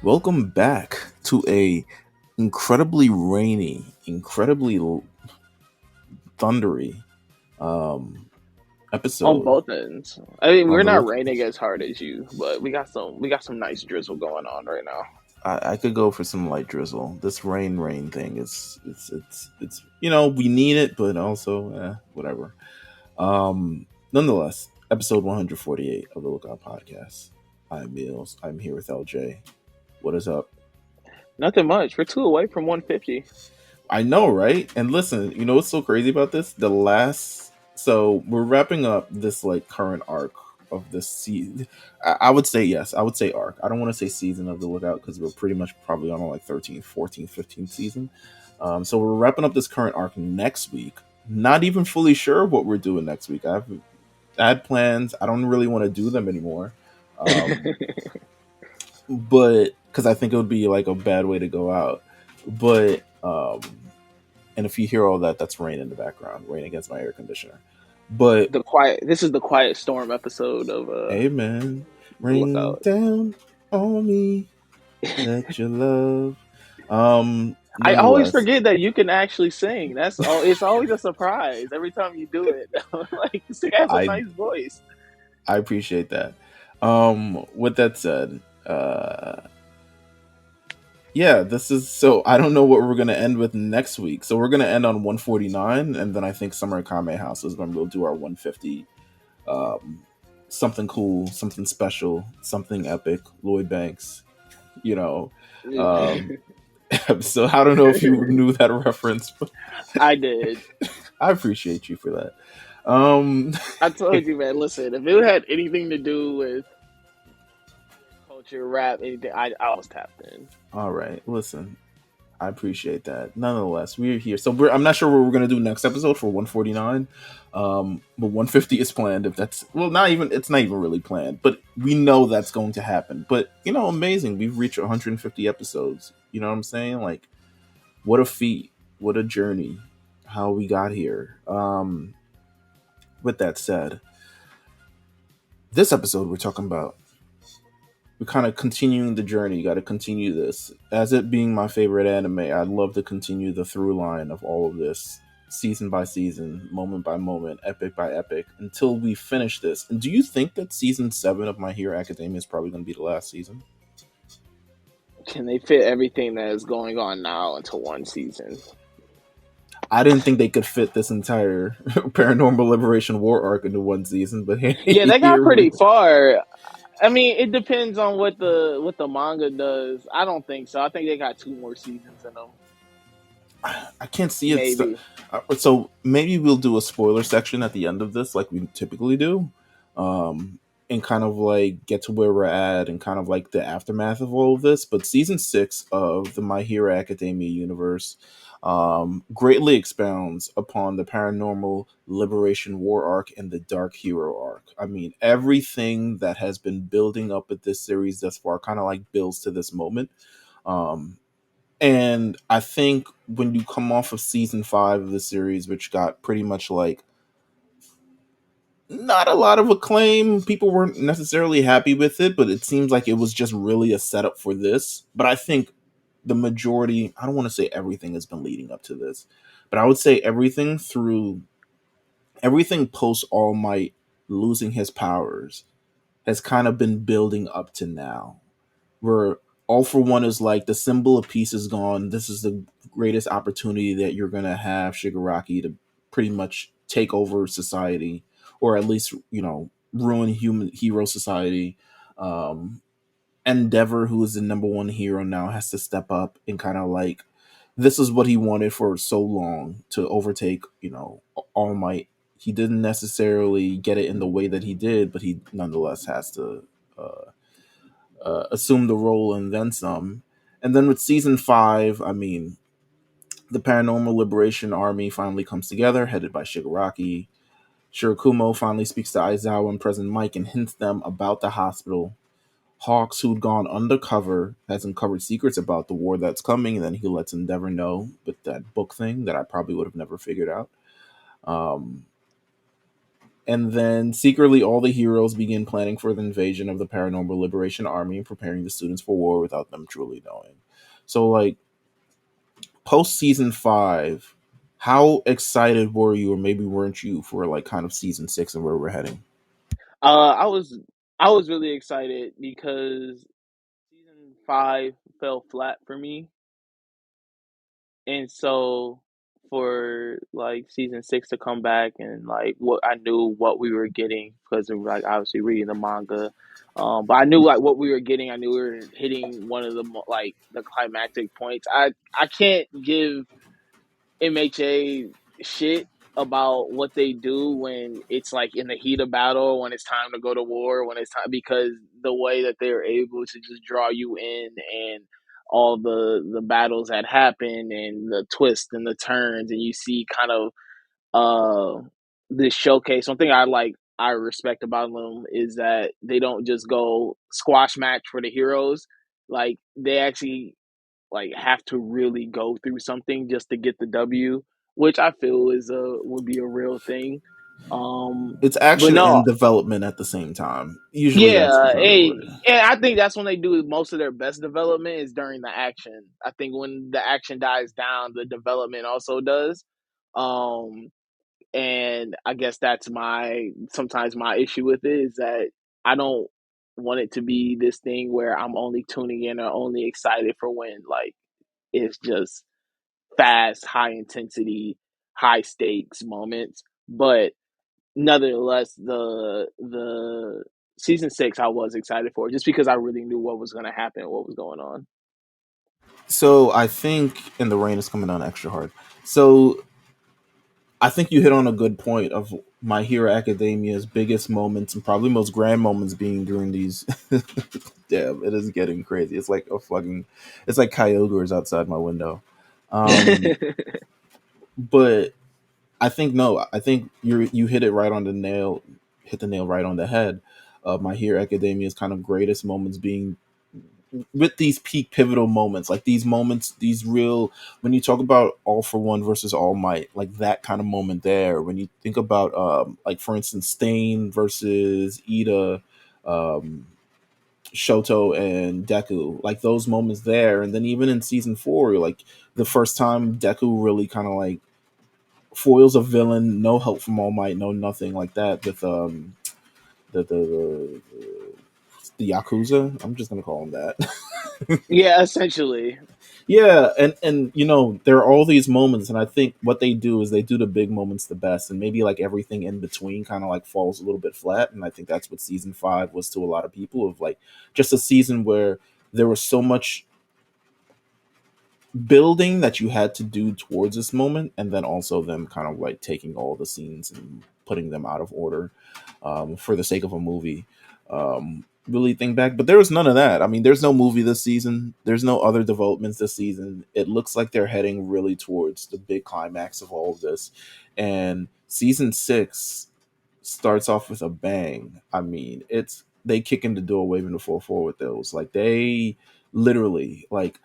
Welcome back to a incredibly rainy, incredibly thundery um, On episode both ends. I mean, on we're the not look. raining as hard as you, but we got some nice drizzle going on right now. I could go for some light drizzle. This rain thing is it's we need it, but also whatever. Nonetheless, episode 148 of the Lookout Podcast. I'm Meelz. I'm here with LJ. What is up? Nothing much. We're two away from 150. I know, right? And listen, you know what's so crazy about this? So we're wrapping up this like current arc of this season. I would say yes. I would say arc. I don't want to say season of the Lookout because we're pretty much probably on a like 13th, 14th, 15th season. So we're wrapping up this current arc next week. Not even fully sure what we're doing next week. I had plans. I don't really want to do them anymore. Um, but because I think it would be like a bad way to go out. But and if you hear all that, that's rain in the background, rain against my air conditioner. But This is the quiet storm episode of hey, man, the rain Lookout. down on me, let your love. I always Nonetheless, forget that you can actually sing. That's all. It's always a surprise every time you do it. Like, Sing has a I nice voice. I appreciate that. With that said, yeah, this is so. I don't know what we're gonna end with next week. So we're gonna end on 149, and then I think Summer Kame House is when we'll do our 150. Um, Something cool, something special, something epic. Lloyd Banks, you know. Um, so I don't know if you knew that reference, but I did. I appreciate you for that. Um, I told you, man. Listen, if it had anything to do with culture, rap, anything, I was tapped in. all right, listen, I appreciate that. Nonetheless, we're here. So I'm not sure what we're gonna do next episode for 149. But 150 is planned. If that's not even it's not even really planned, but we know that's going to happen. But amazing. We've reached 150 episodes. You know what I'm saying? Like, what a feat, what a journey, how we got here. With that said, this episode we're kind of continuing the journey. You got to continue this. As it being my favorite anime, I'd love to continue the through line of all of this, season by season, moment by moment, epic by epic, until we finish this. And do you think that season 7 of My Hero Academia is probably going to be the last season? Can they fit everything that is going on now into one season? I didn't think they could fit this entire Paranormal Liberation War arc into one season, but Yeah, they got here we pretty far. I mean, it depends on what the manga does. I don't think so. I think they got two more seasons in them. I can't see it. Maybe. So maybe we'll do a spoiler section at the end of this, like we typically do, and kind of like get to where we're at and kind of like the aftermath of all of this. But season 6 of the My Hero Academia universe greatly expounds upon the Paranormal Liberation War arc and the Dark Hero arc. I mean, everything that has been building up at this series thus far kind of like builds to this moment. Um, and I think when you come off of season 5 of the series, which got pretty much like not a lot of acclaim, people weren't necessarily happy with it, but it seems like it was just really a setup for this. But I think the majority, I don't want to say everything has been leading up to this, but I would say everything post All Might losing his powers has kind of been building up to now where All for One is like the symbol of peace is gone. This is the greatest opportunity that you're gonna have, Shigaraki, to pretty much take over society, or at least ruin human hero society. Um, Endeavor, who is the number one hero now, has to step up and kind of like this is what he wanted for so long to overtake. All Might. He didn't necessarily get it in the way that he did, but he nonetheless has to. Assume the role and then some. And then with season 5, I mean, the Paranormal Liberation Army finally comes together, headed by Shigaraki. Shirakumo finally speaks to Aizawa and President Mike and hints them about the hospital. Hawks, who'd gone undercover, has uncovered secrets about the war that's coming, and then he lets Endeavor know with that book thing that I probably would have never figured out. Um, And then secretly, all the heroes begin planning for the invasion of the Paranormal Liberation Army and preparing the students for war without them truly knowing. So, like, post season 5, how excited were you, or maybe weren't you, for like kind of season 6 and where we're heading? I was really excited because season 5 fell flat for me, and so for like season 6 to come back and like what I knew what we were getting because of like obviously reading the manga, but I knew like what we were getting. I knew we were hitting one of the like the climactic points. I can't give MHA shit about what they do when it's like in the heat of battle, when it's time to go to war, when it's time, because the way that they're able to just draw you in, and all the battles that happen and the twists and the turns, and you see kind of this showcase. One thing I respect about them is that they don't just go squash match for the heroes. Like they actually like have to really go through something just to get the W, which I feel is a would be a real thing. Um, It's but action no, and development at the same time. Usually that's yeah, kind of what it is. and I think that's when they do most of their best development is during the action. I think when the action dies down, the development also does. Um, and I guess that's my sometimes my issue with it is that I don't want it to be this thing where I'm only tuning in or only excited for when like it's just fast, high intensity, high stakes moments. But nevertheless, the season 6 I was excited for just because I really knew what was going to happen, what was going on. So I think, and the rain is coming down extra hard. So I think you hit on a good point of My Hero Academia's biggest moments and probably most grand moments being during these. Damn, it is getting crazy. It's like a fucking, it's like Kyogre's outside my window. Um, but I think no, I think you hit it right on the nail, hit the nail right on the head. My Hero Academia's kind of greatest moments being with these peak pivotal moments, like these moments, these real, when you talk about All for One versus All Might, like that kind of moment there. When you think about like for instance Stain versus Ida, um Shoto and Deku, like those moments there. And then even in season 4, like the first time Deku really kind of like foils a villain, no help from All Might, no nothing like that, with the Yakuza. I'm just gonna call him that. Yeah, essentially. Yeah, and you know, there are all these moments, and I think what they do is they do the big moments the best, and maybe like everything in between kind of like falls a little bit flat. And I think that's what season 5 was to a lot of people, of like just a season where there was so much building that you had to do towards this moment, and then also them kind of like taking all the scenes and putting them out of order, for the sake of a movie. Really think back, but there was none of that. I mean, there's no movie this season. There's no other developments this season. It looks like they're heading really towards the big climax of all of this, and season 6 starts off with a bang. I mean, it's they kick in the door waving the 4-4 with those. Like they literally like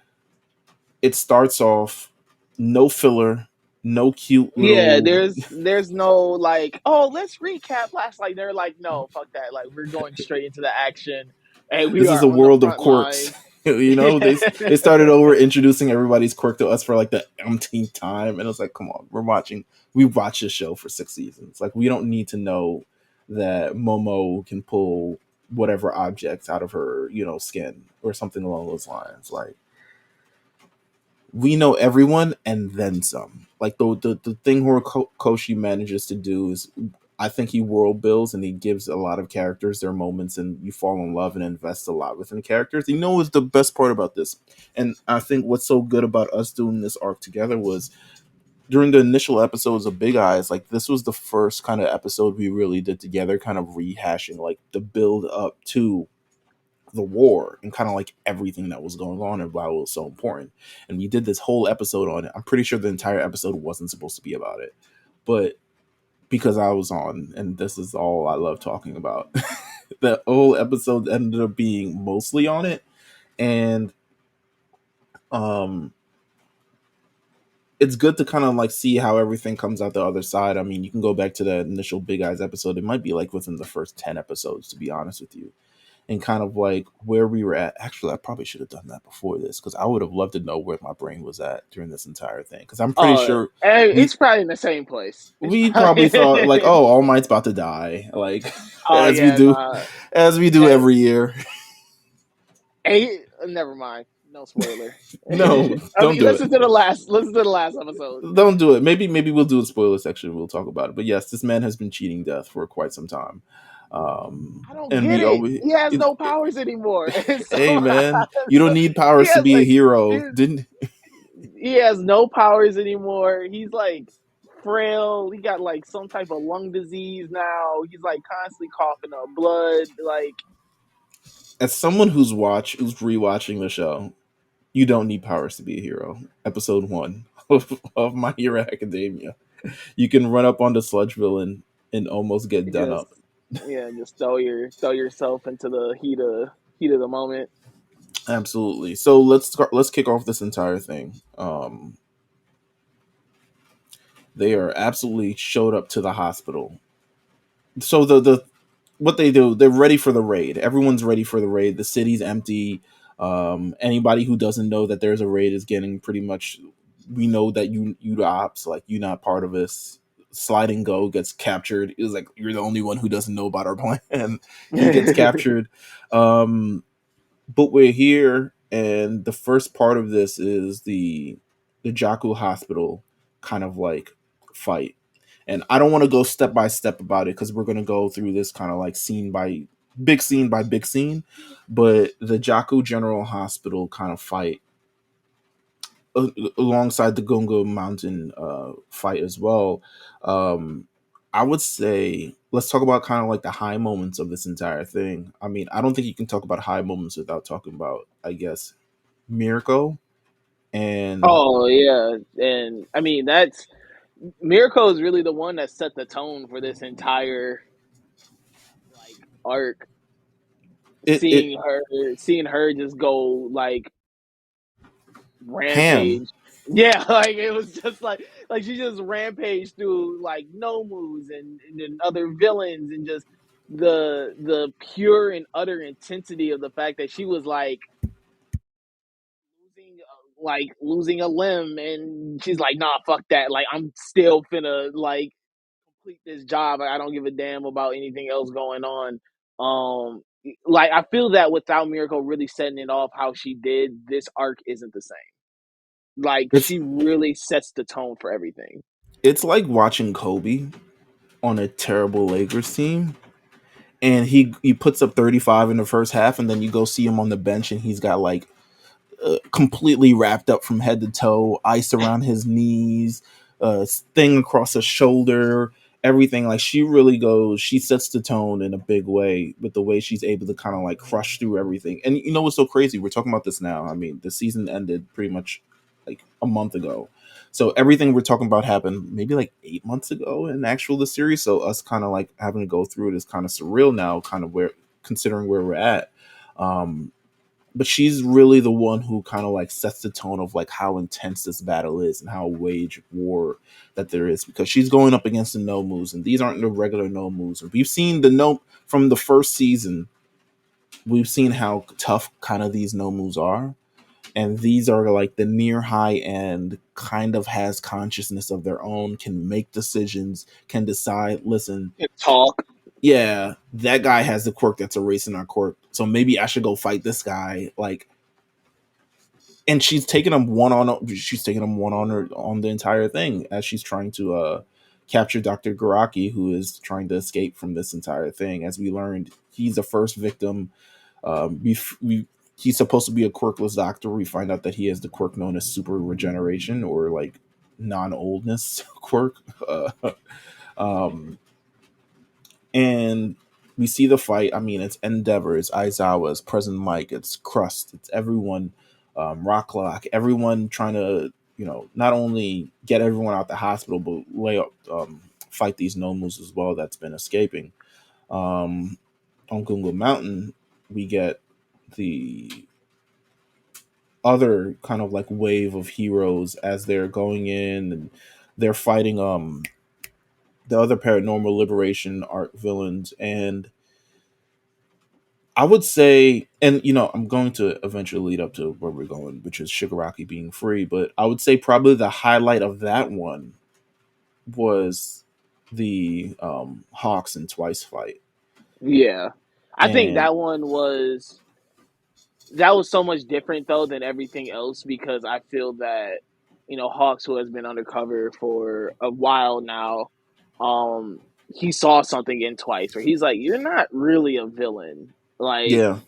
it starts off no filler, no cute Yeah, little. there's no like, oh, let's recap last. Like they're like, no, fuck that. Like we're going straight into the action, and we This is are a on the world of front quirks. lines. You know, they started over introducing everybody's quirk to us for like the umpteenth time, and it was like, come on, we watched this show for 6 seasons. Like we don't need to know that Momo can pull whatever objects out of her, you know, skin or something along those lines. Like we know everyone and then some. Like the thing Koshi manages to do is, I think he world builds and he gives a lot of characters their moments, and you fall in love and invest a lot within characters. You know, what's the best part about this? And I think what's so good about us doing this arc together was during the initial episodes of Big Eyes, like this was the first kind of episode we really did together, kind of rehashing like the build up to the war and kind of like everything that was going on and why it was so important. And we did this whole episode on it. I'm pretty sure the entire episode wasn't supposed to be about it, but because I was on, and this is all I love talking about, the whole episode ended up being mostly on it. And um it's good to kind of like see how everything comes out the other side. I mean, you can go back to that initial Big Eyes episode. It might be like within the first 10 episodes, to be honest with you, and kind of like where we were at. Actually, I probably should have done that before this because I would have loved to know where my brain was at during this entire thing. Because I'm pretty Oh, sure we it's probably in the same place. It's we probably thought like, probably. oh, All Might's about to die, like Oh as we yeah, do, nah. as we do Eh, every year. never mind. No spoiler. No, I don't mean, do it. listen to the last episode. Don't do it. Maybe we'll do a spoiler section. We'll talk about it. But yes, this man has been cheating death for quite some time, I don't and get we it. always. He has no powers anymore. So, Hey man, you don't so need he powers to has be a like hero. he, Didn't he has no powers anymore. He's like frail. He got like some type of lung disease now. He's like constantly coughing up blood. Like as someone who's rewatching the show, you don't need powers to be a hero. Episode 1 of My Hero Academia. You can run up on the sludge villain and almost get done just up. yeah, just throw yourself into the heat of the moment. Absolutely. So let's kick off this entire thing. They are absolutely showed up to the hospital. So the what they do, they're ready for the raid. Everyone's ready for the raid. The city's empty. Anybody who doesn't know that there's a raid is getting pretty much. We know that you the ops, like you're not part of this. Sliding Go gets captured. It was like you're the only one who doesn't know about our plan. He gets captured. Um, but we're here, and the first part of this is the Jakku Hospital kind of like fight. And I don't want to go step by step about it because we're gonna go through this kind of like scene by big scene. But the Jakku General Hospital kind of fight alongside the Gunga Mountain fight as well. Um, I would say let's talk about kind of like the high moments of this entire thing. I mean, I don't think you can talk about high moments without talking about, I guess, Mirko and Oh yeah, and I mean that's Miracle is really the one that set the tone for this entire like arc. it Seeing her just go like Ham. rampage. Yeah, like it was just like she just rampaged through like Nomus and other villains and just the pure and utter intensity of the fact that she was losing a limb and she's like, nah, fuck that. Like I'm still finna like complete this job. I don't give a damn about anything else going on. Like I feel that without Miracle really setting it off how she did, this arc isn't the same. Like It's she really sets the tone for everything. it's like watching Kobe on a terrible Lakers team, and he puts up 35 in the first half, and then you go see him on the bench, and he's got like completely wrapped up from head to toe, ice around his knees, thing across his shoulder, everything. Like she sets the tone in a big way with the way she's able to kind of like crush through everything. And you know what's so crazy? We're talking about this now. I mean, the season ended pretty much like a month ago. So everything we're talking about happened maybe like 8 months ago in actual the series. So us kind of like having to go through it is kind of surreal now, kind of where considering where we're at. Um, but she's really the one who kind of like sets the tone of like how intense this battle is and how wage war that there is because she's going up against the no moves and these aren't the regular no moves. We've seen the no from the first season. We've seen how tough kind of these no moves are, and these are like the near high end, kind of has consciousness of their own, can make decisions, can decide, listen, Talk. yeah, that guy has the quirk that's erasing our quirk, so maybe I should go fight this guy. Like, and she's taking him one on her on the entire thing as she's trying to capture Dr. Garaki, who is trying to escape from this entire thing. As we learned, he's the first victim. He's supposed to be a quirkless doctor. We find out that he has the quirk known as super regeneration, or like non-oldness quirk. Um, and we see the fight. I mean, it's Endeavor, it's Aizawa, it's President Mike, it's Crust, it's everyone, Rocklock, everyone trying to, not only get everyone out the hospital, but lay up, fight these Nomus as well that's been escaping. Um, on Gunga Mountain, we get the other kind of like wave of heroes as they're going in and they're fighting the other paranormal liberation arc villains. And I would say, and I'm going to eventually lead up to where we're going, which is Shigaraki being free, but I would say probably the highlight of that one was the Hawks and Twice fight. Yeah. I think And that was so much different though than everything else because I feel that Hawks, who has been undercover for a while now, um, he saw something in Twice where he's like, "You're not really a villain. Like, yeah,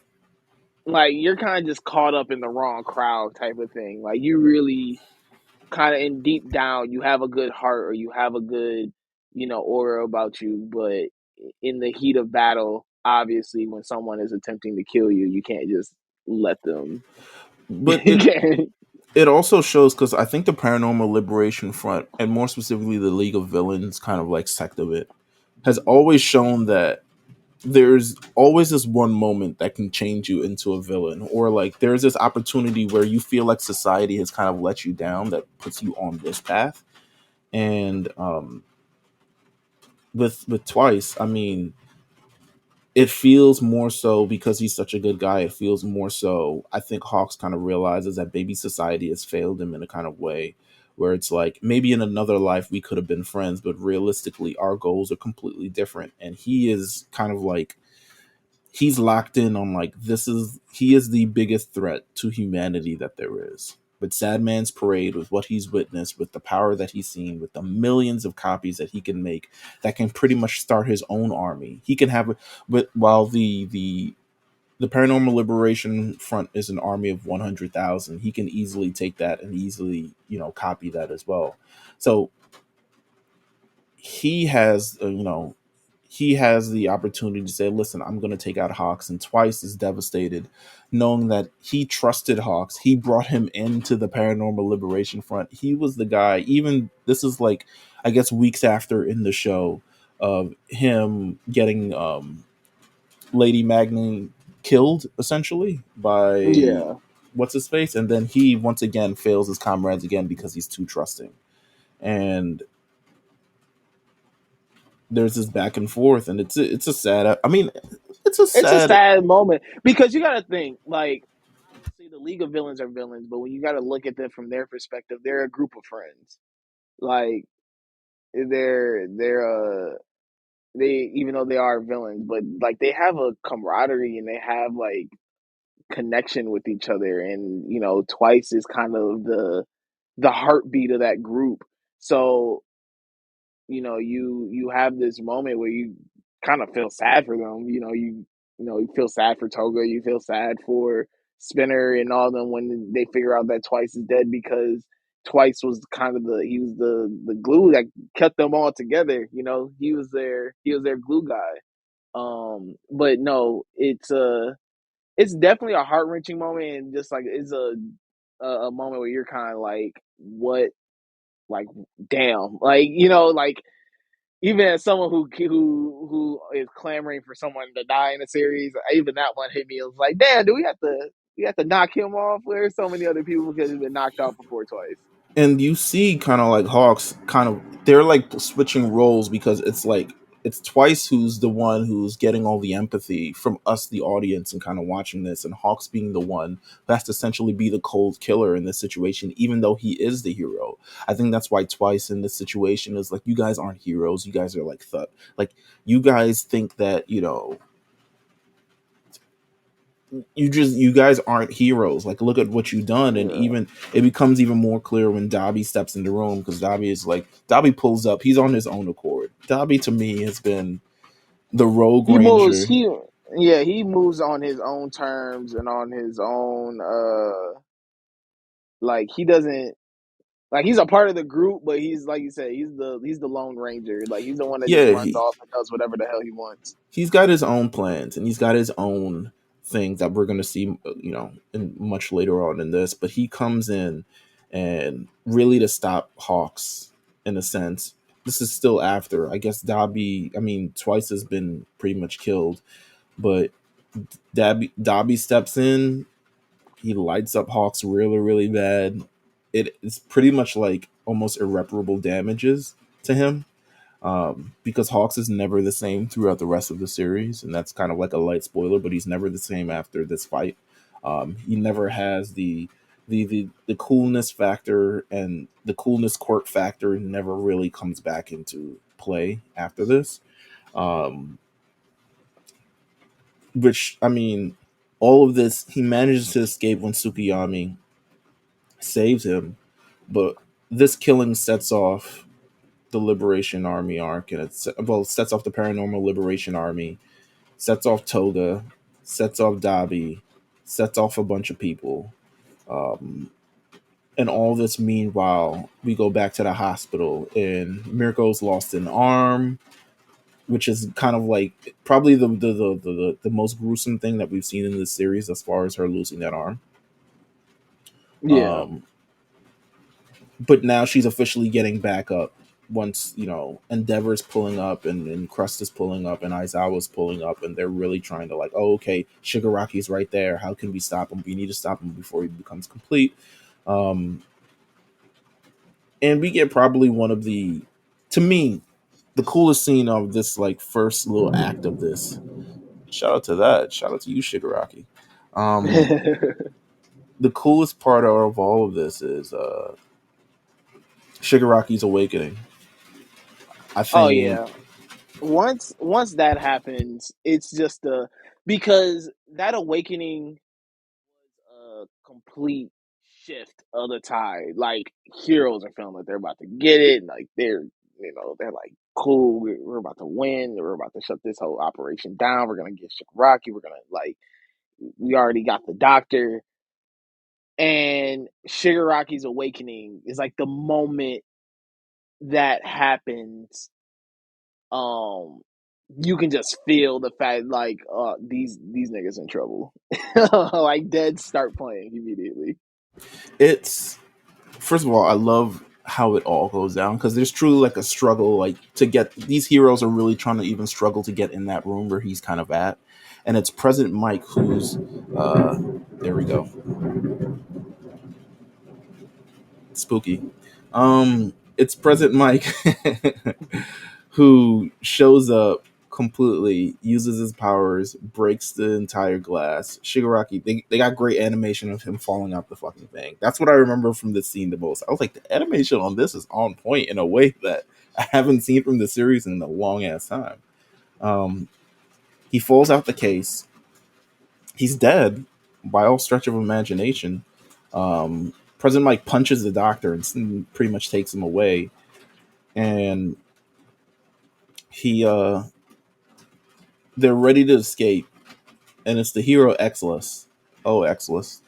like you're kind of just caught up in the wrong crowd type of thing. Like, you really kind of in deep down, you have a good heart or you have a good, aura about you, but in the heat of battle, obviously, when someone is attempting to kill you, you can't just let them." but it also shows, because I think the Paranormal Liberation Front, and more specifically the League of Villains, kind of like sect of it, has always shown that there's always this one moment that can change you into a villain, or like there's this opportunity where you feel like society has kind of let you down that puts you on this path. And with Twice, I mean, it feels more so because he's such a good guy. It feels more so. I think Hawks kind of realizes that maybe society has failed him in a kind of way where it's like maybe in another life we could have been friends, but realistically our goals are completely different. And he is kind of like he's locked in on like he is the biggest threat to humanity that there is. With Sad Man's Parade, with what he's witnessed, with the power that he's seen, with the millions of copies that he can make, that can pretty much start his own army. He can have, but while the Paranormal Liberation Front is an army of 100,000, he can easily take that and easily copy that as well. So he has he has the opportunity to say, listen, I'm going to take out Hawks. And Twice is devastated knowing that he trusted Hawks. He brought him into the Paranormal Liberation Front. He was the guy. Even this is like, I guess, weeks after in the show of him getting Lady Magni killed essentially by Yeah, what's his face. And then he once again fails his comrades again because he's too trusting. And there's this back and forth, and it's a sad. I mean, it's a it's a sad. sad moment because you got to think like obviously the League of Villains are villains, but when you got to look at them from their perspective, they're a group of friends. Like they're they even though they are villains, but like they have a camaraderie and they have like connection with each other, and Twice is kind of the heartbeat of that group. So you have this moment where you kind of feel sad for them. You feel sad for Toga, you feel sad for Spinner and all of them when they figure out that Twice is dead because Twice was kind of he was the glue that kept them all together. He was their glue guy. But no, it's definitely a heart wrenching moment, and just like it's a moment where you're kind of like, what, like, damn, like like even as someone who is clamoring for someone to die in the series, even that one hit me. It was like, damn, do we have to knock him off? Where so many other people could have been knocked off before Twice. And you see kind of like Hawks kind of they're like switching roles, because it's like it's Twice who's the one who's getting all the empathy from us, the audience, and kind of watching this, and Hawks being the one who has to essentially be the cold killer in this situation, even though he is the hero. I think that's why Twice in this situation is like, you guys aren't heroes, you guys are like like you guys think that you guys aren't heroes. Like, look at what you've done. And Yeah. even it becomes even more clear when Dobby steps in the room, because Dobby pulls up, he's on his own accord. Dobby to me has been the rogue He moves. ranger. He moves on his own terms and on his own. Like he doesn't like he's a part of the group, but he's like you said, he's the lone ranger. Like he's the one that just Yeah, runs off and does whatever the hell he wants. he's got his own plans, and he's got his own things that we're going to see in much later on in this. But he comes in and really to stop Hawks, in a sense. This is still after, I guess, Dobby, I mean, Twice has been pretty much killed, but Dobby steps in He lights up Hawks really, really bad. It is pretty much like almost irreparable damages to him, because Hawks is never the same throughout the rest of the series, and that's kind of like a light spoiler. But he's never the same after this fight. He never has the coolness factor, and the coolness quirk factor never really comes back into play after this. Um, which I mean, all of this he manages to escape when Tsukiyami saves him, but this killing sets off the Liberation Army arc, and sets off the Paranormal Liberation Army, sets off Toga, sets off Dabi, sets off a bunch of people. And all this meanwhile, we go back to the hospital, and Mirko's lost an arm, which is kind of like probably the most gruesome thing that we've seen in this series as far as her losing that arm. Yeah. Um, but now she's officially getting back up once, Endeavor's pulling up, and Crust is pulling up, and Aizawa's pulling up, and they're really trying to, like, oh, okay, Shigaraki's right there, how can we stop him? We need to stop him before he becomes complete. um and we get probably one of the, to me, the coolest scene of this, like, first little act of this. Shout out to that, shout out to you, Shigaraki. um the coolest part of all of this is Shigaraki's awakening. I Oh think yeah. Once that happens, it's just a because that awakening was a complete shift of the tide. Like heroes are feeling like they're about to get it. Like they're like, cool. We're about to win. We're about to shut this whole operation down. We're gonna get Shigaraki. We're gonna like we already got the doctor. And Shigaraki's awakening is like the moment that happens. um you can just feel the fact like these niggas in trouble. Like dead start playing immediately. it's, first of all, I love how it all goes down, because there's truly like a struggle, like, to get these heroes are really trying to even struggle to get in that room where he's kind of at. And it's President Mike who's, there we go, spooky. It's President Mike who shows up completely, uses his powers, breaks the entire glass. Shigaraki, they got great animation of him falling out the fucking thing. That's what I remember from this scene the most. I was like, the animation on this is on point in a way that I haven't seen from the series in a long ass time. Um, he falls out the case. He's dead by all stretch of imagination. President Mike punches the doctor and pretty much takes him away. And he they're ready to escape, and it's the hero Exless. Oh, Exless,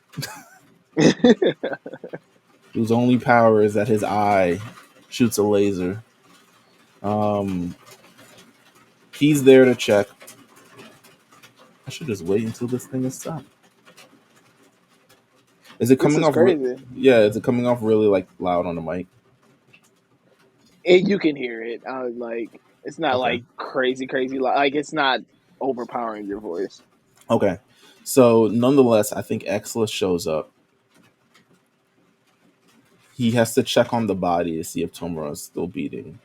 whose only power is that his eye shoots a laser. Um, he's there to check. I should just wait until this thing is stopped. Is it This coming is off? crazy. Yeah, is it coming off really, like, loud on the mic? You can hear it. Like it's not Okay, like crazy like it's not overpowering your voice. okay. So nonetheless, I think Exless shows up. He has to check on the body to see if Tomura is still beating.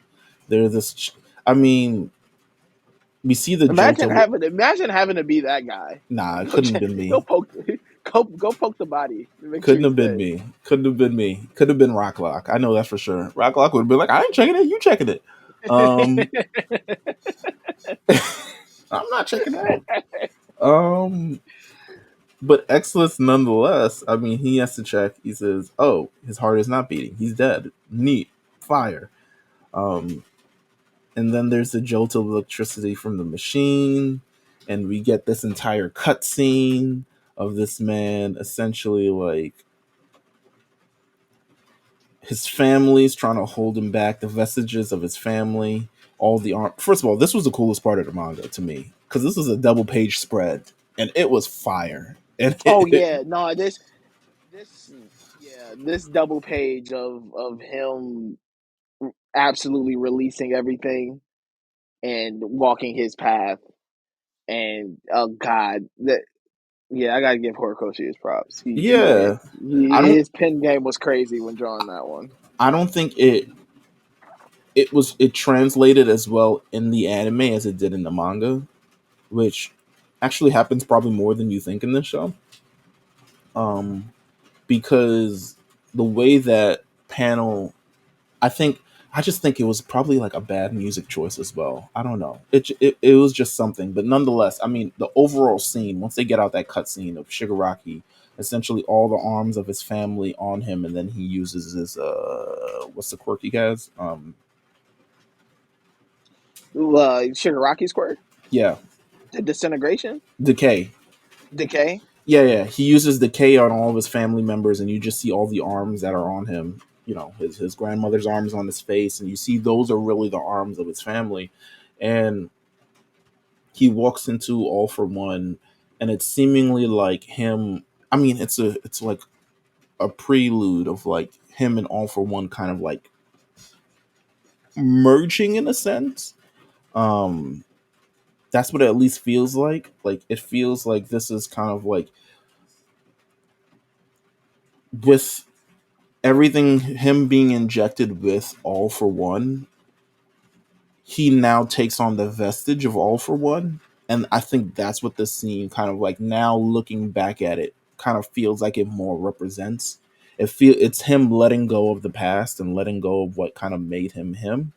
There's this. I mean, we see the Johto. Imagine having to be that guy. Nah, it Go couldn't have check, been go me. poke go poke the body to make sure Couldn't he's have been dead. me. Couldn't have been me. Could have been Rocklock. I know that for sure. Rocklock would have been like, I ain't checking it. You checking it. Um, I'm not checking it out. Um, but Exless nonetheless. I mean, he has to check. He says, "Oh, his heart is not beating. He's dead. Neat. Fire." Um, and then there's the jolt of electricity from the machine, and we get this entire cutscene of this man essentially, like, his family's trying to hold him back, the vestiges of his family, all the arm. First of all, this was the coolest part of the manga to me, because this was a double page spread, and it was fire. And Oh yeah, no, this this double page of him absolutely releasing everything and walking his path, and oh god, Yeah, I gotta give Horikoshi his props. He went. Yeah, I don't His pen game was crazy when drawing that one. I don't think it translated as well in the anime as it did in the manga, which actually happens probably more than you think in this show. Um, because the way that panel, I think, I just think it was probably like a bad music choice as well. I don't know. It was just something, but nonetheless, I mean, the overall scene once they get out that cut scene of Shigaraki, essentially all the arms of his family on him, and then he uses his what's the quirk he has? Shigaraki squirt, Yeah, the disintegration, decay. decay. Yeah. He uses decay on all of his family members, and you just see all the arms that are on him. You know, his grandmother's arms on his face, and you see those are really the arms of his family. And he walks into All for One, and it's seemingly like him. I mean, it's like a prelude of like him and All for One kind of like merging in a sense. Um, that's what it at least feels like. Like it feels like this is kind of like with everything him being injected with All for One, he now takes on the vestige of All for One. And I think that's what the scene kind of like now looking back at it kind of feels like it more represents. It's him letting go of the past and letting go of what kind of made him him,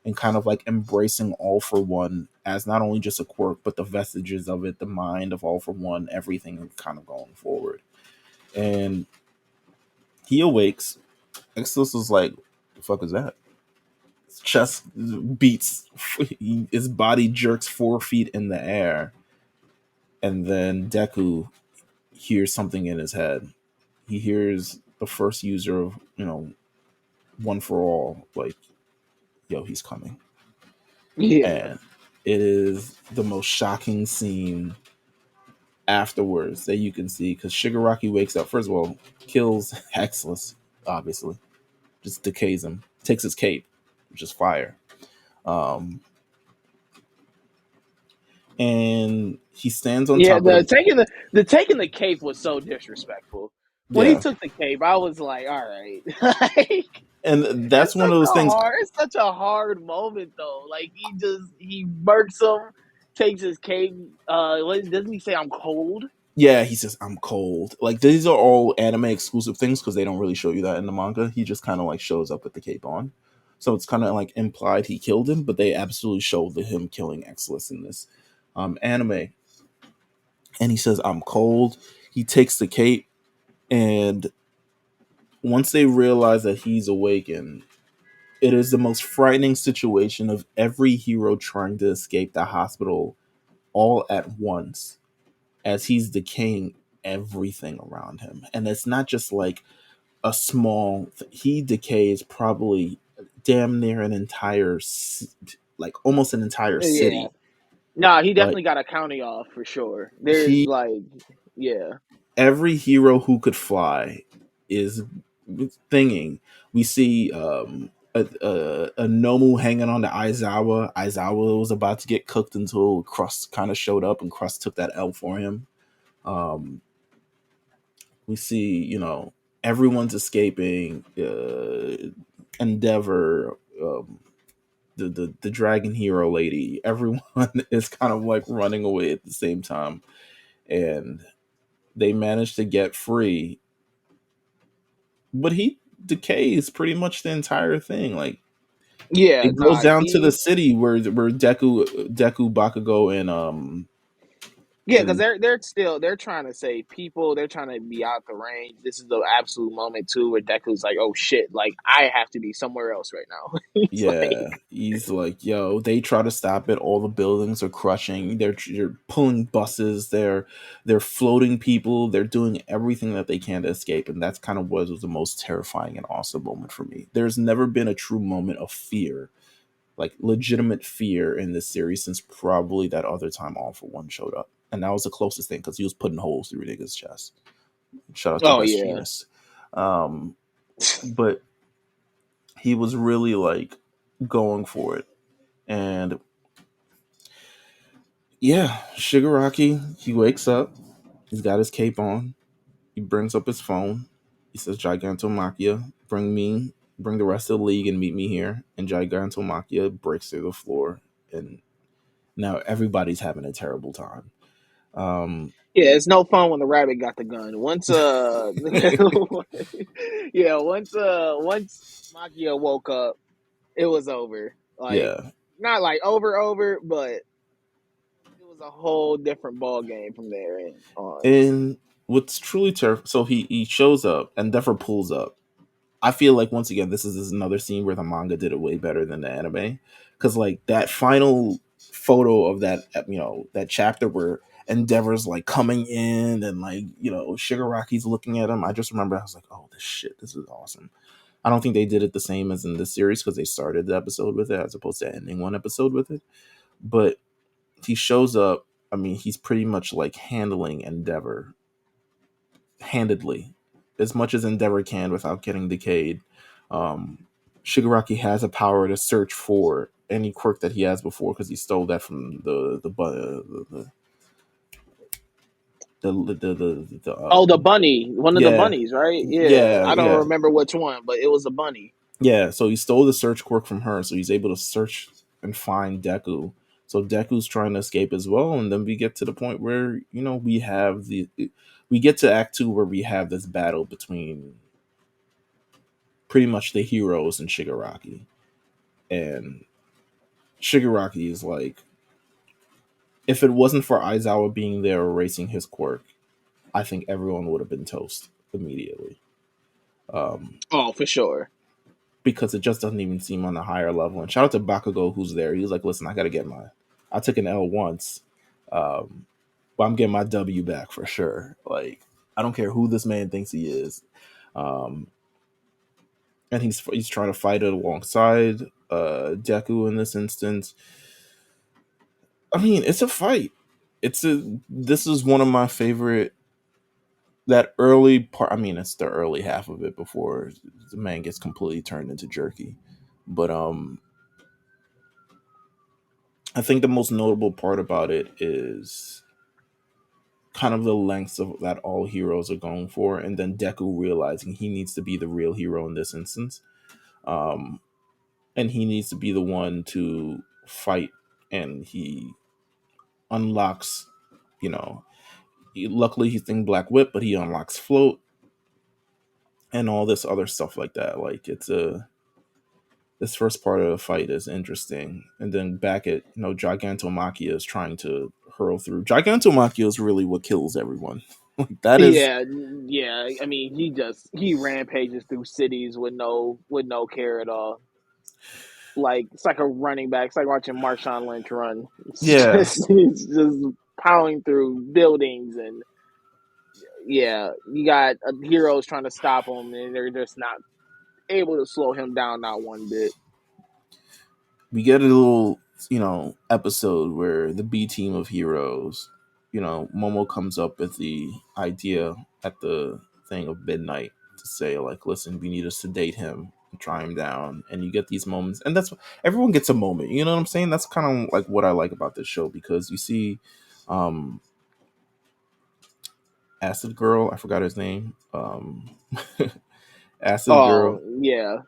and kind of like embracing All for One as not only just a quirk, but the vestiges of it, the mind of All for One, everything kind of going forward. And he awakes. Exodus is like, the fuck is that? His chest beats, his body jerks 4 feet in the air, and then Deku hears something in his head. He hears the first user of, One for All, like, yo, he's coming. Yeah, And it is the most shocking scene afterwards that you can see, because Shigaraki wakes up, first of all, kills Hexless, obviously, just decays him, takes his cape, which is fire. Um, and he stands on yeah. top of the, The taking the cape was so disrespectful. When he yeah. took the cape, I was like, all right, like And that's one of those things. it's such a hard moment though. Like he murks him, takes his cape. Doesn't he say I'm cold? Yeah, he says I'm cold. Like these are all anime exclusive things because they don't really show you that in the manga. He just kind of like shows up with the cape on, so it's kind of like implied he killed him, but they absolutely show him killing Exless in this anime. And he says I'm cold. He takes the cape, and once they realize that he's awakened, it is the most frightening situation of every hero trying to escape the hospital all at once as he's decaying everything around him. And it's not just like a small, he decays probably damn near an entire, like almost an entire Yeah. city. Nah, he Like definitely got a counting off for sure. There's he, like, yeah, every hero who could fly is thinging. We see a Nomu hanging on to Aizawa. Aizawa was about to get cooked until Crust kind of showed up, and Crust took that L for him. Um, we see, everyone's escaping. Endeavor, the dragon hero lady, everyone is kind of like running away at the same time, and they manage to get free. But he decays pretty much the entire thing. Like yeah. it goes Nah, down to the city where Deku, Bakugo, and yeah, because and they're trying to say people. They're trying to be out the range. This is the absolute moment too where Deku's like, oh shit, like I have to be somewhere else right now. He's yeah, like, he's like, yo, they try to stop it. All the buildings are crushing. They're pulling buses. They're floating people. They're doing everything that they can to escape. And that's kind of what was the most terrifying and awesome moment for me. There's never been a true moment of fear, like legitimate fear in this series since probably that other time All for One showed up. And that was the closest thing because he was putting holes through niggas' chest. Shout out to oh Best yeah, Genius. Um, but he was really like going for it. And yeah, Shigaraki, he wakes up. He's got his cape on. He brings up his phone. He says, Gigantomachia, bring the rest of the league and meet me here. And Gigantomachia breaks through the floor. And now everybody's having a terrible time. Yeah, it's no fun when the rabbit got the gun. Once yeah, once Makia woke up, it was over. Like yeah. not like over, but it was a whole different ball game from there and on. And what's truly terrible, so he shows up and Endeavor pulls up. I feel like once again, this is another scene where the manga did it way better than the anime, because like that final photo of that that chapter where Endeavor's like coming in and like Shigaraki's looking at him. I just remember I was like, oh this is awesome. I don't think they did it the same as in this series because they started the episode with it as opposed to ending one episode with it. But he shows up. I mean, he's pretty much like handling Endeavor handedly, as much as Endeavor can without getting decayed. Um, Shigaraki has a power to search for any quirk that he has before because he stole that from Oh, the bunny, one of the yeah bunnies, right? Yeah, yeah I don't yeah remember which one, but it was a bunny. yeah. So he stole the search quirk from her, so he's able to search and find Deku. So Deku's trying to escape as well, and then we get to the point where we get to Act Two where we have this battle between pretty much the heroes and Shigaraki. And Shigaraki is like, if it wasn't for Aizawa being there erasing his quirk, I think everyone would have been toast immediately. Um, Oh, for sure. because it just doesn't even seem on a higher level. And shout out to Bakugo who's there. He's like, listen, I got to get I took an L once, um, but I'm getting my W back for sure. Like, I don't care who this man thinks he is. Um, and he's trying to fight it alongside Deku in this instance. I mean, it's a fight. This is one of my favorite that early part. I mean, it's the early half of it before the man gets completely turned into jerky. But I think the most notable part about it is kind of the lengths of that all heroes are going for, and then Deku realizing he needs to be the real hero in this instance, um, and he needs to be the one to fight, and he unlocks, you know, luckily he's in Black Whip, but he unlocks Float and all this other stuff like that. Like it's a this first part of the fight is interesting, and then back at Gigantomachia is trying to hurl through. Gigantomachia is really what kills everyone. Like that is Yeah, yeah. I mean, he rampages through cities with no care at all. Like it's like a running back. It's like watching Marshawn Lynch run. yeah. It's just plowing through buildings and yeah, you got heroes trying to stop him and they're just not able to slow him down not one bit. We get a little episode where the B team of heroes, Momo comes up with the idea at the thing of midnight to say like, listen, we need to sedate him and try him down, and you get these moments, and that's everyone gets a moment. You know what I'm saying? That's kind of like what I like about this show because you see, um, Acid Girl, I forgot his name, Acid Oh Girl. yeah,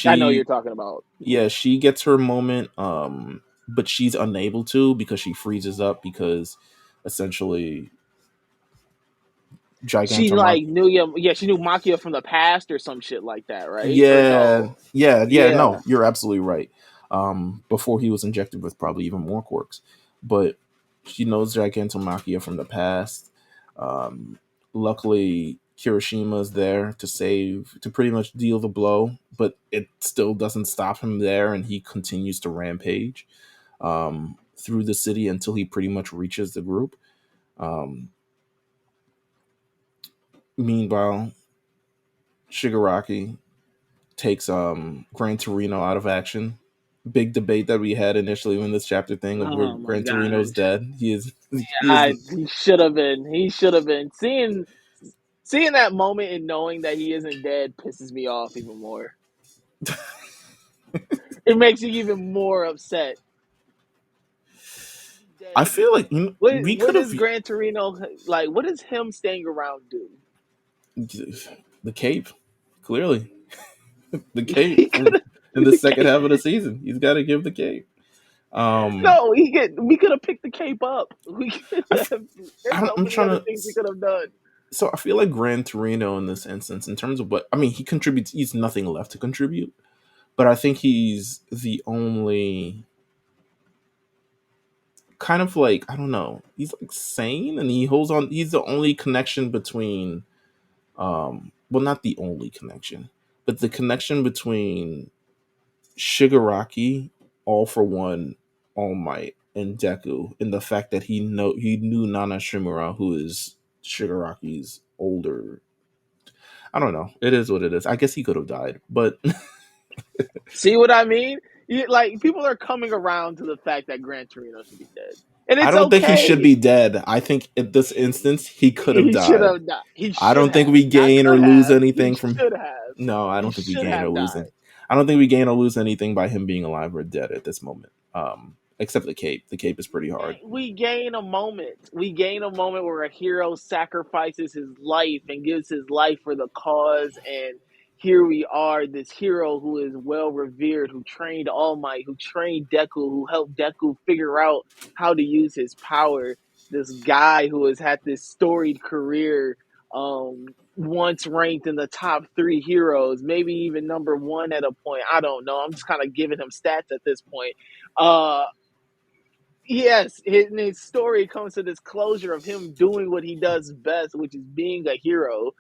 I know you're She talking about. yeah, she gets her moment, but she's unable to because she freezes up because essentially She Gigantomach. like knew you. Yeah, she knew Makia from the past or some shit like that, right? Or Yeah, no? yeah. Yeah. No, you're absolutely right. Before he was injected with probably even more quirks, but she knows Gigantomachia from the past. Um, luckily, Kirishima's there to pretty much deal the blow, but it still doesn't stop him there, and he continues to rampage through the city until he pretty much reaches the group. Um, meanwhile, Shigaraki takes Gran Torino out of action. Big debate that we had initially when this chapter thing of where Oh my Gran Torino's god. dead. He is he is I he should have been. He should have been. Seeing that moment and knowing that he isn't dead pisses me off even more. It makes you even more upset. I feel like we What could have does Gran Torino like? What does him staying around do? the cape. Clearly, the cape He from could in the second have. half of the season. He's got to give the cape. Um, No, we could have picked the cape up. We could I have. f- There's so I'm many trying other to. things we could have done. So I feel like Gran Torino in this instance, in terms of what I mean, he contributes. He's nothing left to contribute, but I think he's the only kind of like I don't know. He's like sane, and he holds on. He's the only connection between, well, not the only connection, but the connection between Shigaraki, All for One, All Might, and Deku, in the fact that he knew Nana Shimura, who is Shigaraki's older. I don't know. It is what it is. I guess he could have died, but See what I mean? Like people are coming around to the fact that Gran Torino should be dead, and I it's don't think he should okay. be dead. I think in this instance he could have He should died. have died. He I should don't think have, we not gain or could lose have. He anything from. should have. No, I He don't think we should gain or have lose died. it. I don't think we gain or lose anything by him being alive or dead at this moment. Except the cape. The cape is pretty hard. We gain a moment. We gain a moment where a hero sacrifices his life and gives his life for the cause. And here we are, this hero who is well revered, who trained All Might, who trained Deku, who helped Deku figure out how to use his power. This guy who has had this storied career, once ranked in the top three heroes, maybe even number one at a point. I don't know. I'm just kind of giving him stats at this point. Uh, Yes, his story comes to this closure of him doing what he does best, which is being a hero.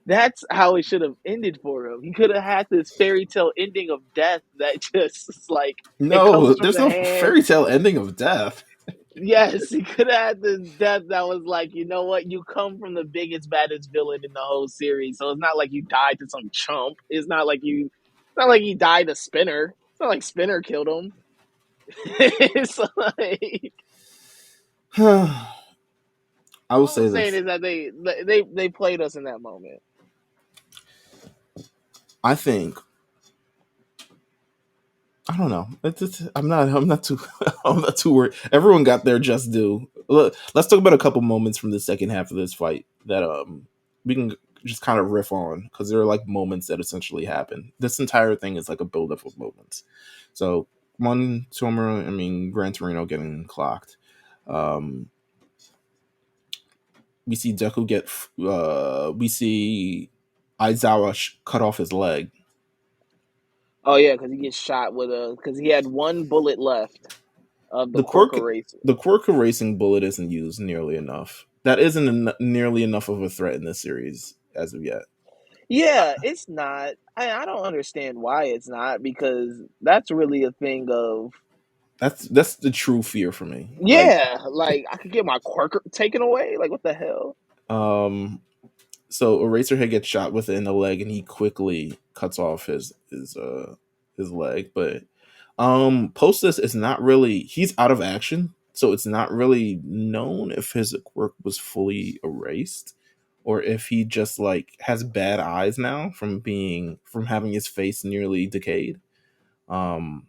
That's how it should have ended for him. He could have had this fairy tale ending of death that just like it No, comes from there's the no hand. fairy tale ending of death. Yes, he could have had this death that was like, you know what, you come from the biggest, baddest villain in the whole series, so it's not like you died to some chump. It's not like he died to Spinner. It's not like Spinner killed him. It's like I will all say I'm saying this. is that they played us in that moment. I think I don't know. I'm not too I'm not too worried. Everyone got their just due. Let's talk about a couple moments from the second half of this fight that we can just kind of riff on because there are like moments that essentially happen. This entire thing is like a buildup of moments. So one Tomura, I mean Gran Torino getting clocked. Um, we see Deku get we see Aizawa cut off his leg. Oh yeah, because he gets shot with a because he had one bullet left of the the quirk quirk eraser. the quirk erasing bullet isn't used nearly enough. That isn't nearly enough of a threat in this series as of yet. Yeah, it's not. I don't understand why it's not because that's really a thing of That's the true fear for me. Like, yeah, like I could get my quirk taken away. Like what the hell? um, so Eraserhead gets shot within the leg, and he quickly cuts off his leg. But post this is not really he's out of action, so it's not really known if his quirk was fully erased or if he just like has bad eyes now from having his face nearly decayed. Um,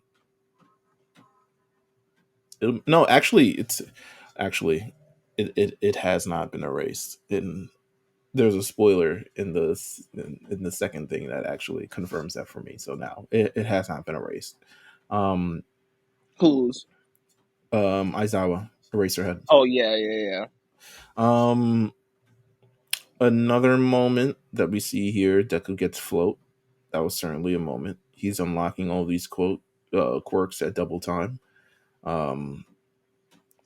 no, actually, it has not been erased. And there's a spoiler in the second thing that actually confirms that for me. So now it has not been erased. Um, Who's? Aizawa Eraserhead. Oh yeah. Um, another moment that we see here, Deku gets float. That was certainly a moment. He's unlocking all these quirks at double time. Um,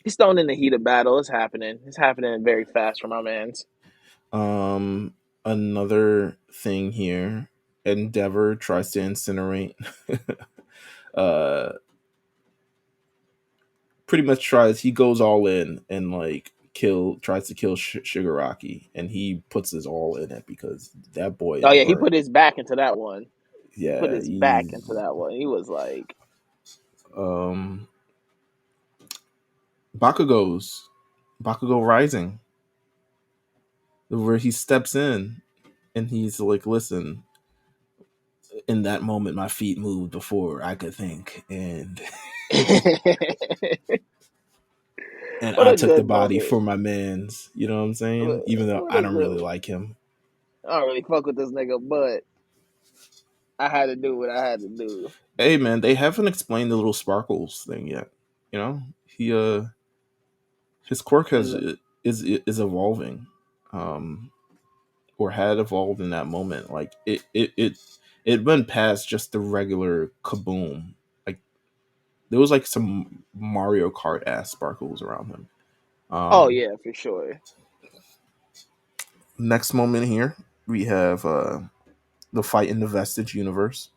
He's thrown in the heat of battle. It's happening. It's happening very fast for my man's. um, another thing here, Endeavor tries to incinerate. uh, pretty much he goes all in and like tries to kill Shigaraki, and he puts his all in it because that boy Oh is yeah, he burnt. put his back into that one. He put Yeah, his back he's into that one. He was like, um Bakugo's Bakugo Rising, where he steps in and he's like, listen, in that moment my feet moved before I could think, and and What I a took the good body moment. for my man's. You know what I'm saying? Even though What I a don't really good. like him. I don't really fuck with this nigga, but I had to do what I had to do. Hey man, they haven't explained the little sparkles thing yet. You know, he his quirk has is evolving, um, or had evolved in that moment. Like it went past just the regular kaboom. Like there was like some Mario Kart ass sparkles around him. Oh Um, yeah, for sure. Next moment here we have the fight in the Vestige universe